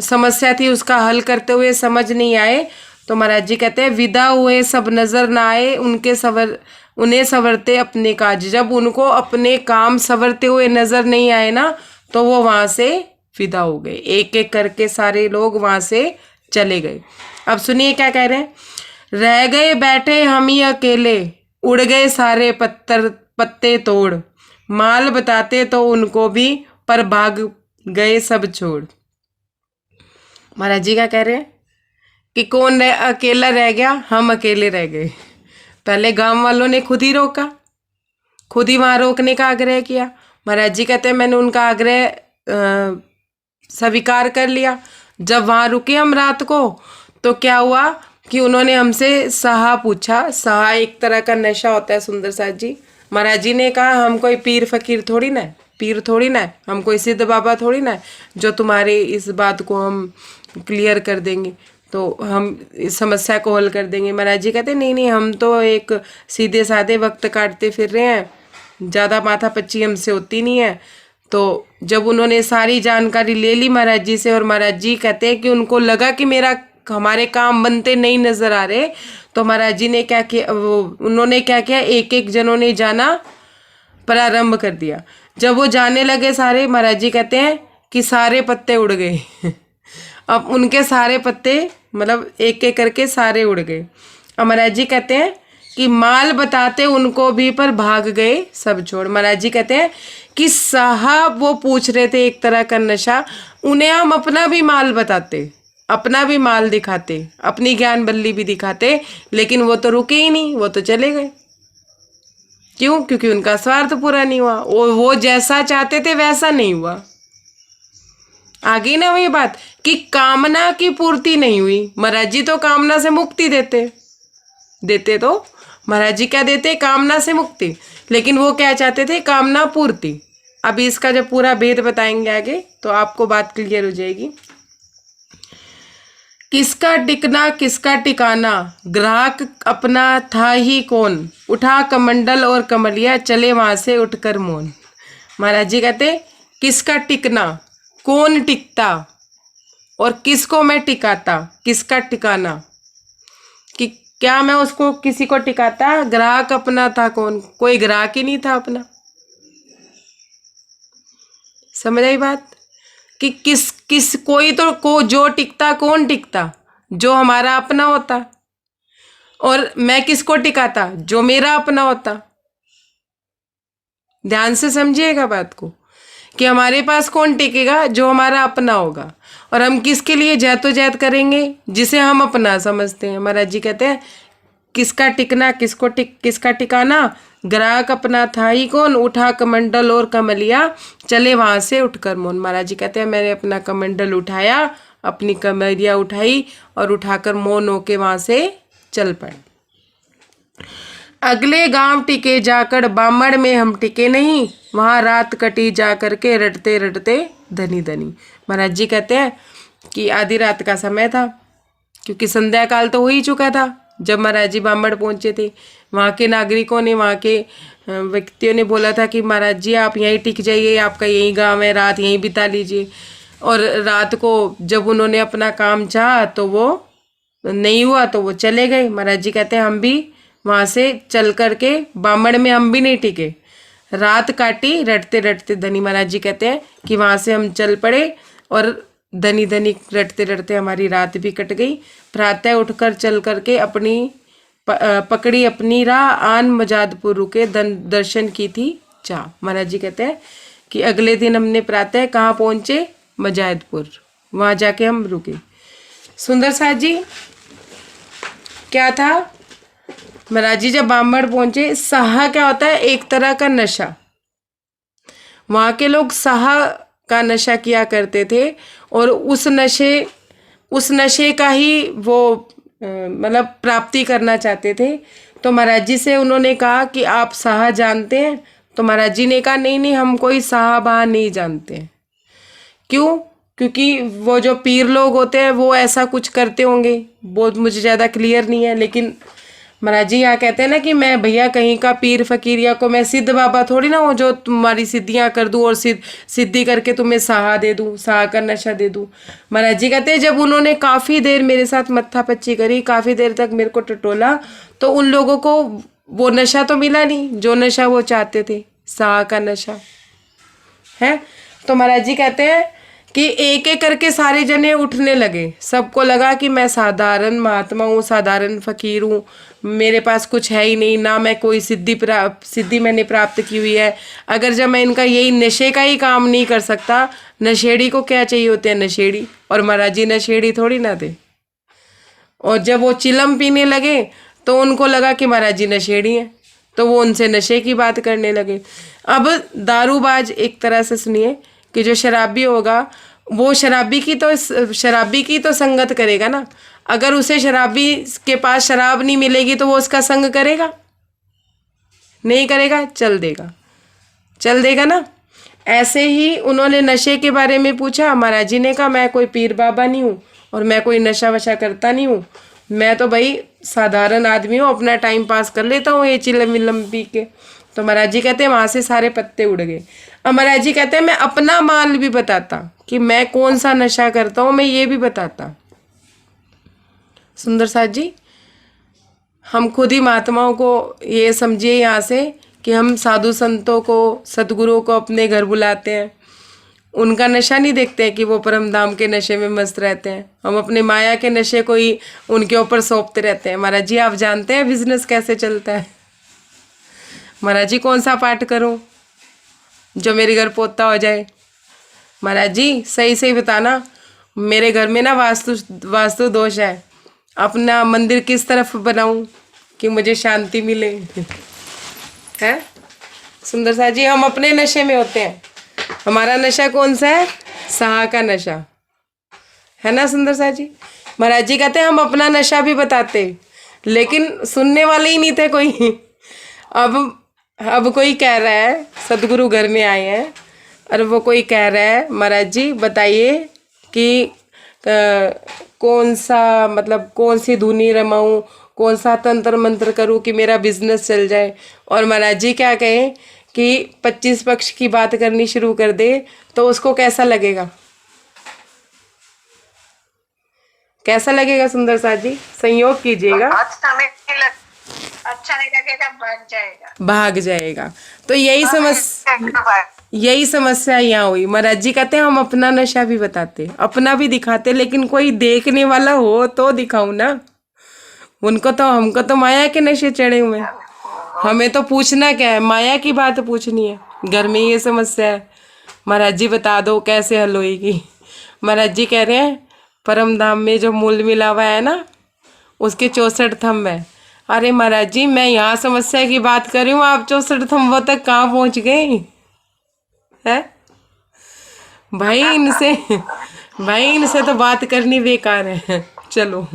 [SPEAKER 2] समस्या थी उसका हल करते हुए समझ नहीं आए, तो महाराज जी कहते हैं विदा हुए सब नज़र ना आए उन्हें संवरते अपने काज। जब उनको अपने काम संवरते हुए नज़र नहीं आए ना, तो वो वहाँ से विदा हो गए। एक एक करके सारे लोग वहाँ से चले गए। अब सुनिए क्या कह रहे हैं। रह गए बैठे हम ही अकेले, उड़ गए सारे पत्ते तोड़, माल बताते तो उनको भी, पर भाग गए सब छोड़। महाराज जी क्या कह रहे हैं कि कौन अकेला रह गया, हम अकेले रह गए। पहले गांव वालों ने खुद ही रोका, खुद ही वहां रोकने का आग्रह किया। महाराज जी कहते हैं मैंने उनका आग्रह स्वीकार कर लिया। जब वहां रुके हम रात को, तो क्या हुआ कि उन्होंने हमसे सहा पूछा। सहा एक तरह का नशा होता है सुंदर साथ जी। महाराज जी ने कहा हम कोई पीर फकीर थोड़ी ना है, पीर थोड़ी ना है, हम कोई सिद्ध बाबा थोड़ी ना है जो तुम्हारे इस बात को हम क्लियर कर देंगे, तो हम इस समस्या को हल कर देंगे। महाराज जी कहते नहीं नहीं, हम तो एक सीधे साधे वक्त काटते फिर रहे हैं, ज़्यादा माथा पच्ची हमसे होती नहीं है। तो जब उन्होंने सारी जानकारी ले ली महाराज जी से, और महाराज जी कहते हैं कि उनको लगा कि हमारे काम बनते नहीं नजर आ रहे, तो महाराज जी ने क्या किया, उन्होंने क्या किया, एक एक जनों ने जाना प्रारंभ कर दिया। जब वो जाने लगे सारे, महाराज जी कहते हैं कि सारे पत्ते उड़ गए। अब उनके सारे पत्ते मतलब एक एक करके सारे उड़ गए। अब महाराज जी कहते हैं कि माल बताते उनको भी, पर भाग गए सब छोड़। महाराज जी कहते हैं कि साहब वो पूछ रहे थे एक तरह का नशा, उन्हें हम अपना भी माल बताते, अपना भी माल दिखाते, अपनी ज्ञान बल्ली भी दिखाते, लेकिन वो तो रुके ही नहीं, वो तो चले गए। क्यों? क्योंकि उनका स्वार्थ पूरा नहीं हुआ, वो जैसा चाहते थे वैसा नहीं हुआ। आगे ना वही बात कि कामना की पूर्ति नहीं हुई। महाराज जी तो कामना से मुक्ति देते तो महाराज जी क्या देते, कामना से मुक्ति, लेकिन वो क्या चाहते थे, कामना पूर्ति। अभी इसका जब पूरा भेद बताएंगे आगे तो आपको बात क्लियर हो जाएगी। किसका टिकना किसका टिकाना, ग्राहक अपना था ही कौन, उठा कमंडल और कमलिया, चले वहां से उठकर मौन। महाराज जी कहते किसका टिकना, कौन टिकता, और किसको मैं टिकाता, किसका टिकाना, कि क्या मैं उसको किसी को टिकाता। ग्राहक अपना था कौन, कोई ग्राहक ही नहीं था अपना। समझ आई बात कि किस कोई तो को जो टिकता, कौन टिकता, जो हमारा अपना होता, और मैं किसको टिकाता, जो मेरा अपना होता। ध्यान से समझिएगा बात को कि हमारे पास कौन टिकेगा, जो हमारा अपना होगा, और हम किसके लिए जहदोजहद करेंगे, जिसे हम अपना समझते हैं। महाराज जी कहते हैं किसका टिकना किसका टिकाना, ग्राहक अपना था ही कौन, उठा कमंडल और कमलिया, चले वहां से उठकर मौन। महाराज जी कहते हैं मैंने अपना कमंडल उठाया, अपनी कमरिया उठाई, और उठाकर मौन होके वहां से चल पड़े। अगले गांव टिके जाकर, बामड़ में हम टिके नहीं, वहां रात कटी जा करके, रटते रटते धनी धनी। महाराज जी कहते हैं कि आधी रात का समय था, क्योंकि संध्या काल तो हो ही चुका था जब महाराज जी बामड़ पहुंचे थे। वहाँ के नागरिकों ने, वहाँ के व्यक्तियों ने बोला था कि महाराज जी आप यहीं टिक जाइए, आपका यही गांव है, रात यहीं बिता लीजिए। और रात को जब उन्होंने अपना काम चाहा तो वो नहीं हुआ, तो वो चले गए। महाराज जी कहते हैं हम भी वहाँ से चल करके बामड़ में हम भी नहीं टिके, रात काटी रटते रटते धनी। महाराज जी कहते हैं कि वहाँ से हम चल पड़े, और धनी धनी रटते रटते हमारी रात भी कट गई। प्रातः उठकर चल करके अपनी पकड़ी अपनी राह, आन मजादपुर रुके, दर्शन की थी चाह। महाराज जी कहते हैं कि अगले दिन हमने प्रातः कहाँ पहुँचे, मजादपुर, वहाँ जाके हम रुके। सुंदर साथ जी क्या था, महाराज जी जब बामड़ पहुंचे, साहा क्या होता है, एक तरह का नशा। वहाँ के लोग साहा का नशा किया करते थे, और उस नशे का ही वो मतलब प्राप्ति करना चाहते थे। तो महाराज जी से उन्होंने कहा कि आप साहा जानते हैं, तो महाराज जी ने कहा नहीं नहीं, हम कोई साहा बहा नहीं जानते हैं। क्यों? क्योंकि वो जो पीर लोग होते हैं वो ऐसा कुछ करते होंगे, वो मुझे ज़्यादा क्लियर नहीं है, लेकिन महाराज जी यहाँ कहते हैं ना कि मैं भैया कहीं का पीर फकीर या को मैं सिद्ध बाबा थोड़ी ना हूँ जो तुम्हारी सिद्धियां कर दूं और सिद्धि करके तुम्हें साहा दे दूं, साहा का नशा दे दूं। महाराज जी कहते हैं जब उन्होंने काफी देर मेरे साथ मत्था पच्ची करी, काफी देर तक मेरे को टटोला, तो उन लोगों को वो नशा तो मिला नहीं जो नशा वो चाहते थे, साहा का नशा है। तो महाराज जी कहते हैं कि एक एक करके सारे जने उठने लगे, सबको लगा कि मैं साधारण महात्मा हूँ, साधारण फकीर हूँ, मेरे पास कुछ है ही नहीं, ना मैं कोई सिद्धि मैंने प्राप्त की हुई है। अगर जब मैं इनका यही नशे का ही काम नहीं कर सकता, नशेड़ी को क्या चाहिए होते हैं नशेड़ी, और महाराज जी नशेड़ी थोड़ी ना थे। और जब वो चिलम पीने लगे तो उनको लगा कि महाराज जी नशेड़ी हैं, तो वो उनसे नशे की बात करने लगे। अब दारूबाज एक तरह से सुनिए कि जो शराबी होगा वो शराबी की तो संगत करेगा ना। अगर उसे शराबी के पास शराब नहीं मिलेगी तो वो उसका संग करेगा नहीं करेगा, चल देगा ना। ऐसे ही उन्होंने नशे के बारे में पूछा, महाराज जी ने कहा मैं कोई पीर बाबा नहीं हूँ और मैं कोई नशा वशा करता नहीं हूँ, मैं तो भाई साधारण आदमी हूँ, अपना टाइम पास कर लेता हूँ ये चिलम विलम पी के। तो महाराज जी कहते हैं वहां से सारे पत्ते उड़ गए। अब महाराज जी कहते हैं मैं अपना माल भी बताता कि मैं कौन सा नशा करता हूँ, मैं ये भी बताता। सुंदर साथ जी, हम खुद ही महात्माओं को ये समझिए यहाँ से कि हम साधु संतों को, सदगुरुओं को अपने घर बुलाते हैं, उनका नशा नहीं देखते हैं कि वो परम धाम के नशे में मस्त रहते हैं, हम अपने माया के नशे को ही उनके ऊपर सौंपते रहते हैं। महाराज जी आप जानते हैं बिजनेस कैसे चलता है? महाराज जी कौन सा पाठ करूं जो मेरे घर पोता हो जाए? महाराज जी सही सही बताना, मेरे घर में ना वास्तु दोष है, अपना मंदिर किस तरफ बनाऊं कि मुझे शांति मिले? है सुंदर सा जी, हम अपने नशे में होते हैं। हमारा नशा कौन सा है? साहा का नशा है ना सुंदर सा जी। महाराज जी कहते हैं हम अपना नशा भी बताते, लेकिन सुनने वाले ही नहीं थे कोई। अब कोई कह रहा है, सदगुरु घर में आए हैं और वो कोई कह रहा है महाराज जी बताइए कि कौन सा मतलब कौन सी धुनी रमाऊं, कौन सा तंत्र मंत्र करूं कि मेरा बिजनेस चल जाए। और महाराज जी क्या कहें कि 25 पक्ष की बात करनी शुरू कर दे तो उसको कैसा लगेगा? कैसा लगेगा सुंदर साथ जी? संयोग कीजिएगा,
[SPEAKER 3] अच्छा नहीं लगेगा,
[SPEAKER 2] भाग जाएगा। तो यही समस्या यहाँ हुई। महाराज जी कहते हैं हम अपना नशा भी बताते, अपना भी दिखाते, लेकिन कोई देखने वाला हो तो दिखाऊं ना। हमको तो माया के नशे चढ़े हुए हैं, हमें तो पूछना क्या है, माया की बात पूछनी है। घर में ये समस्या है, महाराज जी बता दो कैसे हल होएगी। महाराज जी कह रहे हैं परम धाम में जो मूल मिला हुआ है ना उसके 64 थंब है। अरे महाराज जी मैं यहाँ समस्या की बात कर रही हूँ, आप 64 थंबों तक कहाँ पहुँच गए है? भाई इनसे तो बात करनी बेकार है। चलो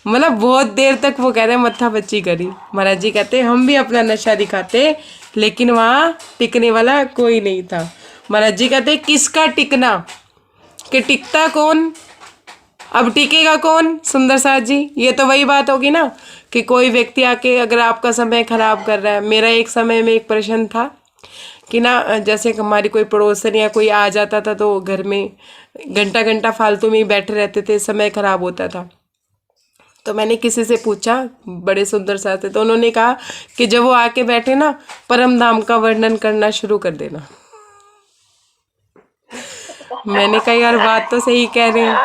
[SPEAKER 2] मतलब बहुत देर तक वो कह रहे हैं मत्था बच्ची करी। महाराज जी कहते हम भी अपना नशा दिखाते, लेकिन वहाँ टिकने वाला कोई नहीं था। महाराज जी कहते किसका टिकना, कि टिकता कौन, अब टिकेगा कौन? सुंदर साथ जी ये तो वही बात होगी ना कि कोई व्यक्ति आके अगर आपका समय खराब कर रहा है। मेरा एक समय में एक प्रश्न था कि ना जैसे हमारी कोई पड़ोसन या कोई आ जाता था तो घर में घंटा घंटा फालतू में ही बैठे रहते थे, समय खराब होता था। तो मैंने किसी से पूछा, बड़े सुंदर सा थे, तो उन्होंने कहा कि जब वो आके बैठे ना परम धाम का वर्णन करना शुरू कर देना। मैंने कहा यार बात तो सही कह रहे हैं।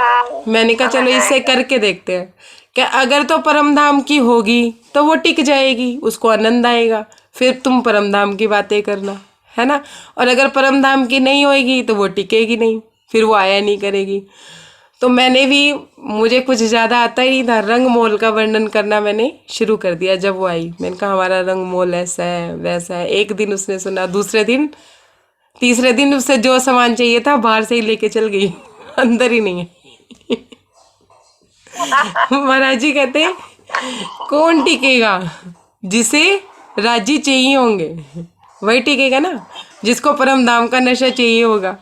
[SPEAKER 2] मैंने कहा चलो इससे करके देखते हैं क्या, अगर तो परम धाम की होगी तो वो टिक जाएगी, उसको आनंद आएगा, फिर तुम परम धाम की बातें करना, है ना। और अगर परम धाम की नहीं होएगी तो वो टिकेगी नहीं, फिर वो आया नहीं करेगी। तो मैंने भी, मुझे कुछ ज़्यादा आता ही नहीं था, रंग मोल का वर्णन करना मैंने शुरू कर दिया। जब वो आई मैंने कहा हमारा रंग मोल ऐसा है वैसा है। एक दिन उसने सुना, दूसरे दिन तीसरे दिन उससे जो सामान चाहिए था बाहर से ही लेके चल गई, अंदर ही नहीं है। महाराज जी कहते कौन टिकेगा? जिसे राजी चाहिए होंगे वही टिकेगा ना, जिसको परम धाम का नशा चाहिए होगा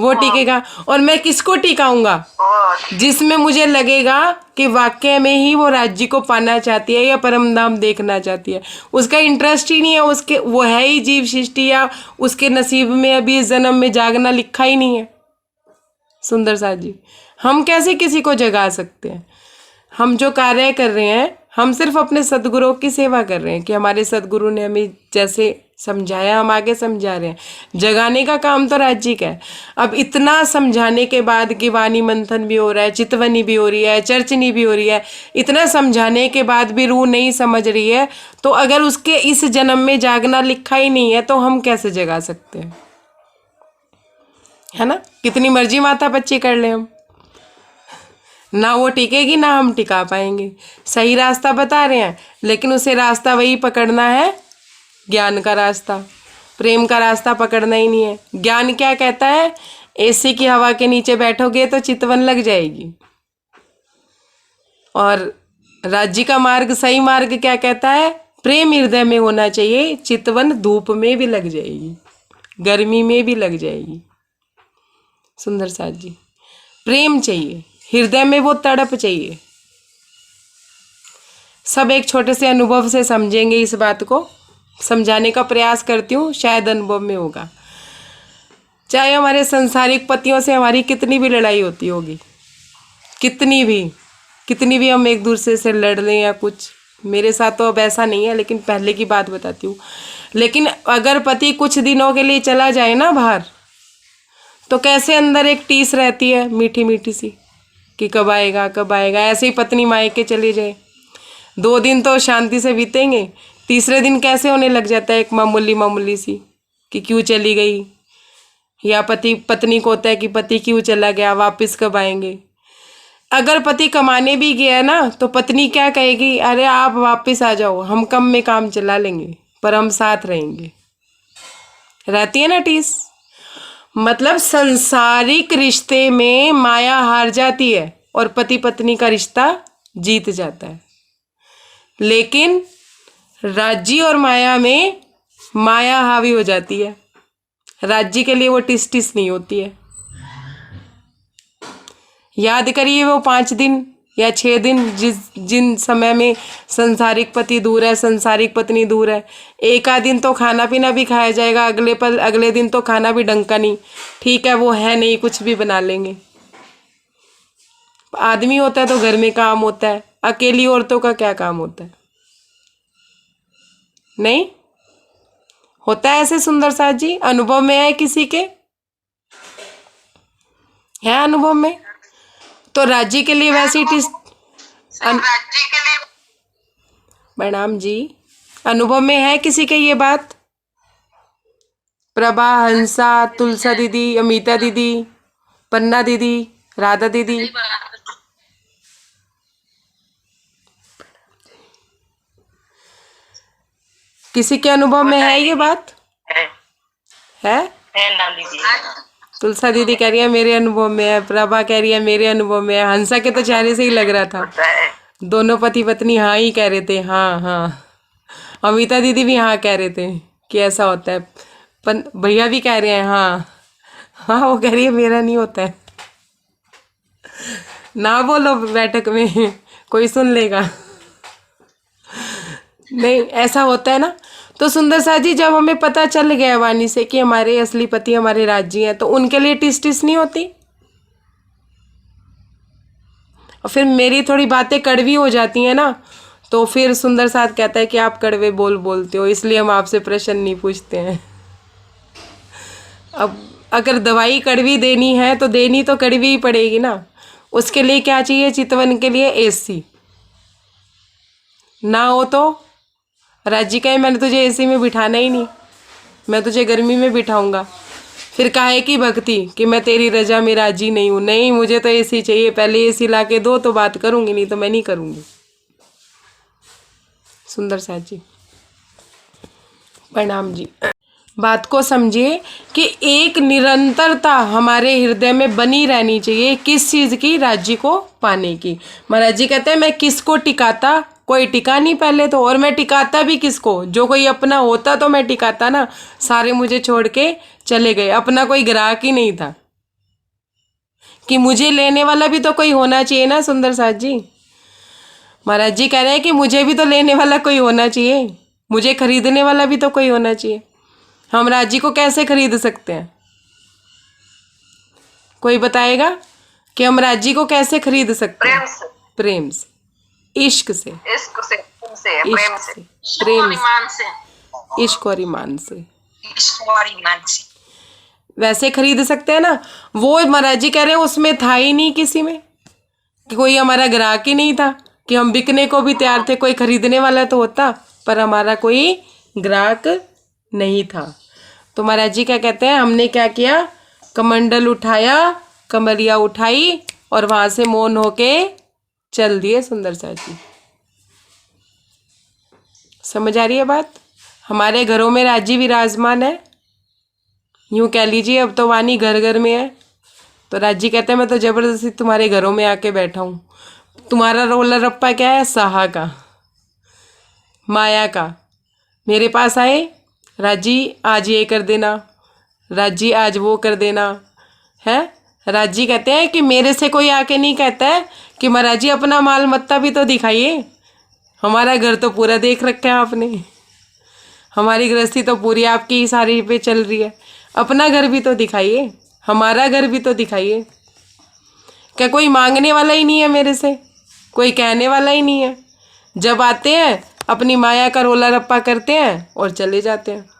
[SPEAKER 2] वो टिकेगा। और मैं किसको टिकाऊंगा?
[SPEAKER 3] वो
[SPEAKER 2] जिसमें मुझे लगेगा कि वाकई में ही वो राज्य को पाना चाहती है या परम धाम देखना चाहती है। उसका इंटरेस्ट ही नहीं है, उसके वो है ही जीव सृष्टि, या उसके नसीब में अभी इस जन्म में जागना लिखा ही नहीं है। सुंदर साथ जी, हम कैसे किसी को जगा सकते हैं? हम जो कार्य कर रहे हैं, हम सिर्फ अपने सदगुरुओं की सेवा कर रहे हैं कि हमारे सदगुरु ने हमें जैसे समझाया हम आगे समझा रहे हैं। जगाने का काम तो राज्य का है। अब इतना समझाने के बाद कि वाणी मंथन भी हो रहा है, चितवनी भी हो रही है, चर्चनी भी हो रही है, इतना समझाने के बाद भी रूह नहीं समझ रही है, तो अगर उसके इस जन्म में जागना लिखा ही नहीं है तो हम कैसे जगा सकते हैं? है ना? कितनी मर्जी माता बच्ची कर ले हम, ना वो टिकेगी ना हम टिका पाएंगे। सही रास्ता बता रहे हैं, लेकिन उसे रास्ता वही पकड़ना है, ज्ञान का रास्ता, प्रेम का रास्ता पकड़ना ही नहीं है। ज्ञान क्या कहता है? एसी की हवा के नीचे बैठोगे तो चितवन लग जाएगी। और राज्य का मार्ग, सही मार्ग क्या कहता है? प्रेम हृदय में होना चाहिए, चितवन धूप में भी लग जाएगी, गर्मी में भी लग जाएगी। सुंदर साथ जी, प्रेम चाहिए हृदय में, वो तड़प चाहिए। सब एक छोटे से अनुभव से समझेंगे। इस बात को समझाने का प्रयास करती हूँ, शायद अनुभव में होगा। चाहे हमारे संसारिक पतियों से हमारी कितनी भी लड़ाई होती होगी, कितनी भी हम एक दूसरे से लड़ लें या कुछ, मेरे साथ तो अब ऐसा नहीं है, लेकिन पहले की बात बताती हूँ। लेकिन अगर पति कुछ दिनों के लिए चला जाए ना बाहर, तो कैसे अंदर एक टीस रहती है मीठी मीठी सी कि कब आएगा कब आएगा। ऐसे ही पत्नी मायके चली जाए, 2 दिन तो शांति से बीतेंगे, तीसरे दिन कैसे होने लग जाता है एक मामूली सी कि क्यों चली गई, या पत्नी को होता है कि पति क्यों चला गया, वापस कब आएंगे। अगर पति कमाने भी गया ना, तो पत्नी क्या कहेगी? अरे आप वापस आ जाओ, हम कम में काम चला लेंगे, पर हम साथ रहेंगे। रहती है ना टीस। मतलब संसारिक रिश्ते में माया हार जाती है और पति पत्नी का रिश्ता जीत जाता है। लेकिन राज्य और माया में माया हावी हो जाती है। राज्य के लिए वो टिस टिस नहीं होती है। याद करिए वो 5 दिन या 6 दिन जिन समय में संसारिक पति दूर है, संसारिक पत्नी दूर है, एक आध दिन तो खाना पीना भी खाया जाएगा, अगले दिन तो खाना भी ढंग का नहीं। ठीक है, वो है नहीं, कुछ भी बना लेंगे। आदमी होता है तो घर में काम होता है, अकेली औरतों का क्या काम होता है? नहीं होता है ऐसे? सुंदर साथ जी, अनुभव में है किसी के? है अनुभव में? तो राज्य के लिए वैसी टिस
[SPEAKER 3] राज्य के लिए
[SPEAKER 2] प्रणाम जी, अनुभव में है किसी के ये बात? प्रभा, हंसा, तुलसा दीदी, अमिता दीदी, पन्ना दीदी, राधा दीदी, किसी के अनुभव में है ये बात? है
[SPEAKER 3] ना दीदी।
[SPEAKER 2] तुलसा दीदी कह रही है मेरे अनुभव में है, प्रभा कह रही है मेरे अनुभव में है, हंसा के तो चेहरे से ही लग रहा था। दोनों पति पत्नी हाँ ही कह रहे थे। हाँ हाँ, अमिता दीदी भी हाँ कह रहे थे कि ऐसा होता है। भैया भी कह रहे हैं हाँ हाँ। वो कह रही है मेरा नहीं होता है। ना बोलो बैठक में, कोई सुन लेगा। नहीं, ऐसा होता है ना। तो सुंदर साथ जी, जब हमें पता चल गया वाणी से कि हमारे असली पति हमारे राज्य हैं, तो उनके लिए टिस टिस नहीं होती। और फिर मेरी थोड़ी बातें कड़वी हो जाती हैं ना, तो फिर सुंदर साथ कहता है कि आप कड़वे बोलते हो, इसलिए हम आपसे प्रश्न नहीं पूछते हैं। अब अगर दवाई कड़वी देनी है तो देनी तो कड़वी ही पड़ेगी ना। उसके लिए क्या चाहिए? चितवन के लिए एसी ना हो तो राज्य का है मैंने तुझे एसी में बिठाना ही नहीं, मैं तुझे गर्मी में बिठाऊंगा। फिर काहे की भक्ति कि मैं तेरी रजा में राजी नहीं हूँ। नहीं, मुझे तो एसी चाहिए, पहले एसी ला के दो तो बात करूंगी, नहीं तो मैं नहीं करूंगी। सुंदर साथ जी, प्रणाम जी। बात को समझिए कि एक निरंतरता हमारे हृदय में बनी रहनी चाहिए। किस चीज़ की? राज्य को पाने की। महाराज जी कहते हैं मैं किसको टिकाता? कोई टिका नहीं पहले तो, और मैं टिकाता भी किसको? जो कोई अपना होता तो मैं टिकाता ना। सारे मुझे छोड़ के चले गए, अपना कोई ग्राहक ही नहीं था। कि मुझे लेने वाला भी तो कोई होना चाहिए ना सुंदर साथ जी। महाराज जी कह रहे हैं कि मुझे भी तो लेने वाला कोई होना चाहिए, मुझे खरीदने वाला भी तो कोई होना चाहिए। हम राज जी को कैसे खरीद सकते हैं? कोई बताएगा कि हम राज जी को कैसे खरीद सकते हैं?
[SPEAKER 3] प्रेम से,
[SPEAKER 2] प्रेम से, इश्क से,
[SPEAKER 3] इश्क से, प्रेम से,
[SPEAKER 2] प्रेम
[SPEAKER 3] ईमान से,
[SPEAKER 2] से, इश्क और ईमान से,
[SPEAKER 3] इश्क और ईमान से।
[SPEAKER 2] वैसे खरीद सकते हैं ना। वो महाराज जी कह रहे हैं उसमें था ही नहीं किसी में, कि कोई हमारा ग्राहक ही नहीं था, कि हम बिकने को भी तैयार थे, कोई खरीदने वाला तो होता, पर हमारा कोई ग्राहक नहीं था। तो महाराज जी क्या कहते हैं, हमने क्या किया, कमंडल उठाया, कमरिया उठाई और वहां से मौन होके चल दिए सुंदर साथ जी। समझ आ रही है बात? हमारे घरों में राजी विराजमान है, यूं कह लीजिए अब तो वाणी घर घर में है। तो राजी कहते हैं मैं तो जबरदस्ती तुम्हारे घरों में आके बैठा हूँ। तुम्हारा रोला रप्पा क्या है? साहा का, माया का। मेरे पास आए, राजी आज ये कर देना, राजी आज वो कर देना है। राजी कहते हैं कि मेरे से कोई आके नहीं कहता है कि महाराज जी अपना माल मत्ता भी तो दिखाइए, हमारा घर तो पूरा देख रखा है आपने, हमारी गृहस्थी तो पूरी आपकी ही सारी पे चल रही है, अपना घर भी तो दिखाइए, हमारा घर भी तो दिखाइए। क्या कोई मांगने वाला ही नहीं है मेरे से, कोई कहने वाला ही नहीं है। जब आते हैं अपनी माया का रोला रप्पा करते हैं और चले जाते हैं।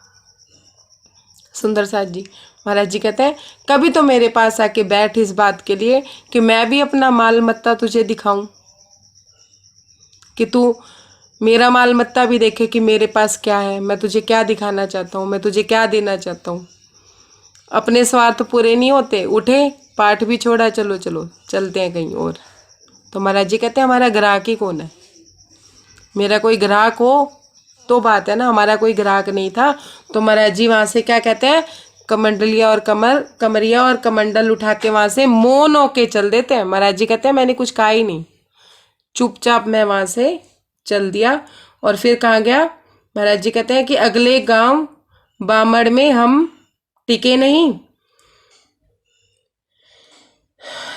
[SPEAKER 2] सुंदर साथ जी, महाराज जी कहते हैं कभी तो मेरे पास आके बैठ इस बात के लिए कि मैं भी अपना माल मत्ता तुझे दिखाऊं, कि तू मेरा माल मत्ता भी देखे कि मेरे पास क्या है, मैं तुझे क्या दिखाना चाहता हूँ, मैं तुझे क्या देना चाहता हूँ। अपने स्वार्थ पूरे नहीं होते, उठे पाठ भी छोड़ा, चलो चलो चलते हैं कहीं और। तो महाराज जी कहते हैं हमारा ग्राहक ही कौन है? मेरा कोई ग्राहक हो तो बात है ना, हमारा कोई ग्राहक नहीं था। तो महाराज जी वहाँ से क्या कहते हैं, कमंडलिया और कमरिया और कमंडल उठा के वहाँ से मौन होके चल देते हैं। महाराज जी कहते हैं मैंने कुछ कहा ही नहीं, चुपचाप मैं वहाँ से चल दिया। और फिर कहाँ गया? महाराज जी कहते हैं कि अगले गांव बामड़ में हम टिके नहीं,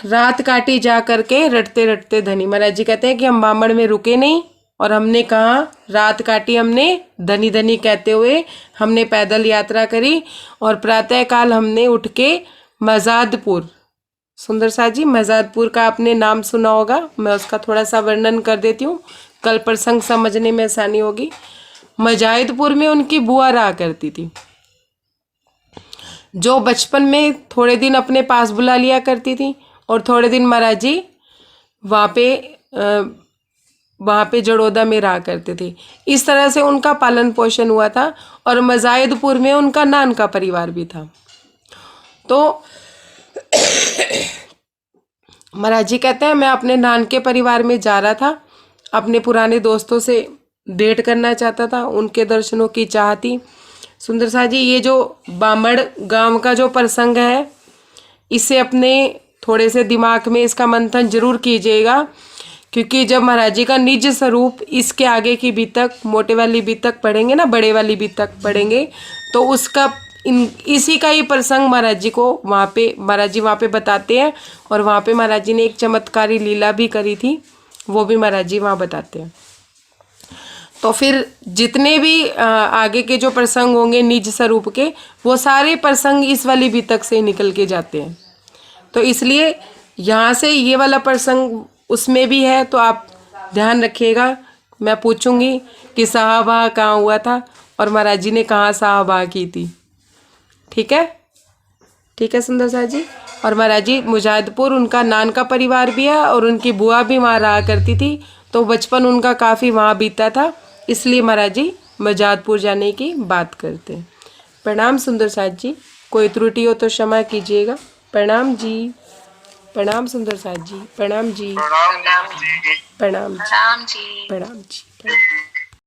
[SPEAKER 2] रात काटी जा करके रटते रटते धनी। महाराज जी कहते हैं कि हम बामड़ में रुके नहीं और हमने कहा रात काटी, हमने धनी धनी कहते हुए हमने पैदल यात्रा करी। और प्रातःकाल हमने उठ के मजादपुर, सुंदर साथ जी मजादपुर का आपने नाम सुना होगा, मैं उसका थोड़ा सा वर्णन कर देती हूँ, कल प्रसंग समझने में आसानी होगी। मजादपुर में उनकी बुआ रहा करती थी, जो बचपन में थोड़े दिन अपने पास बुला लिया करती थी और थोड़े दिन महाराज जी वहाँ पे जड़ोदा में रहा करते थे। इस तरह से उनका पालन पोषण हुआ था। और मजायदपुर में उनका नान का परिवार भी था। तो महाराज जी कहते हैं मैं अपने नान के परिवार में जा रहा था, अपने पुराने दोस्तों से भेंट करना चाहता था, उनके दर्शनों की चाह थी। सुंदर साथ जी ये जो बामड़ गांव का जो प्रसंग है, इसे अपने थोड़े से दिमाग में इसका मंथन जरूर कीजिएगा, क्योंकि जब महाराज जी का निज स्वरूप इसके आगे की बीतक, मोटे वाली बीतक पढ़ेंगे ना, बड़े वाली बीतक पढ़ेंगे, तो उसका इसी का ही प्रसंग महाराज जी को महाराज जी वहाँ पे बताते हैं। और वहाँ पे महाराज जी ने एक चमत्कारी लीला भी करी थी, वो भी महाराज जी वहाँ बताते हैं। तो फिर जितने भी आगे के जो प्रसंग होंगे निज स्वरूप के, वो सारे प्रसंग इस वाली बीतक से निकल के जाते हैं। तो इसलिए यहाँ से ये वाला प्रसंग उसमें भी है, तो आप ध्यान रखिएगा। मैं पूछूंगी कि साहबा कहाँ हुआ था और महाराज जी ने कहाँ साहबा की थी। ठीक है, ठीक है सुंदर साथ जी। और महाराज जी मुजाहिदपुर उनका नान का परिवार भी है और उनकी बुआ भी वहाँ रहा करती थी, तो बचपन उनका काफ़ी वहाँ बीता था, इसलिए महाराज जी मुजाहिदपुर जाने की बात करते हैं। प्रणाम सुंदर साथ जी, कोई त्रुटि हो तो क्षमा कीजिएगा। प्रणाम जी, प्रणाम सुंदर साथ जी, प्रणाम जी, प्रणाम जी, प्रणाम जी, प्रणाम जी।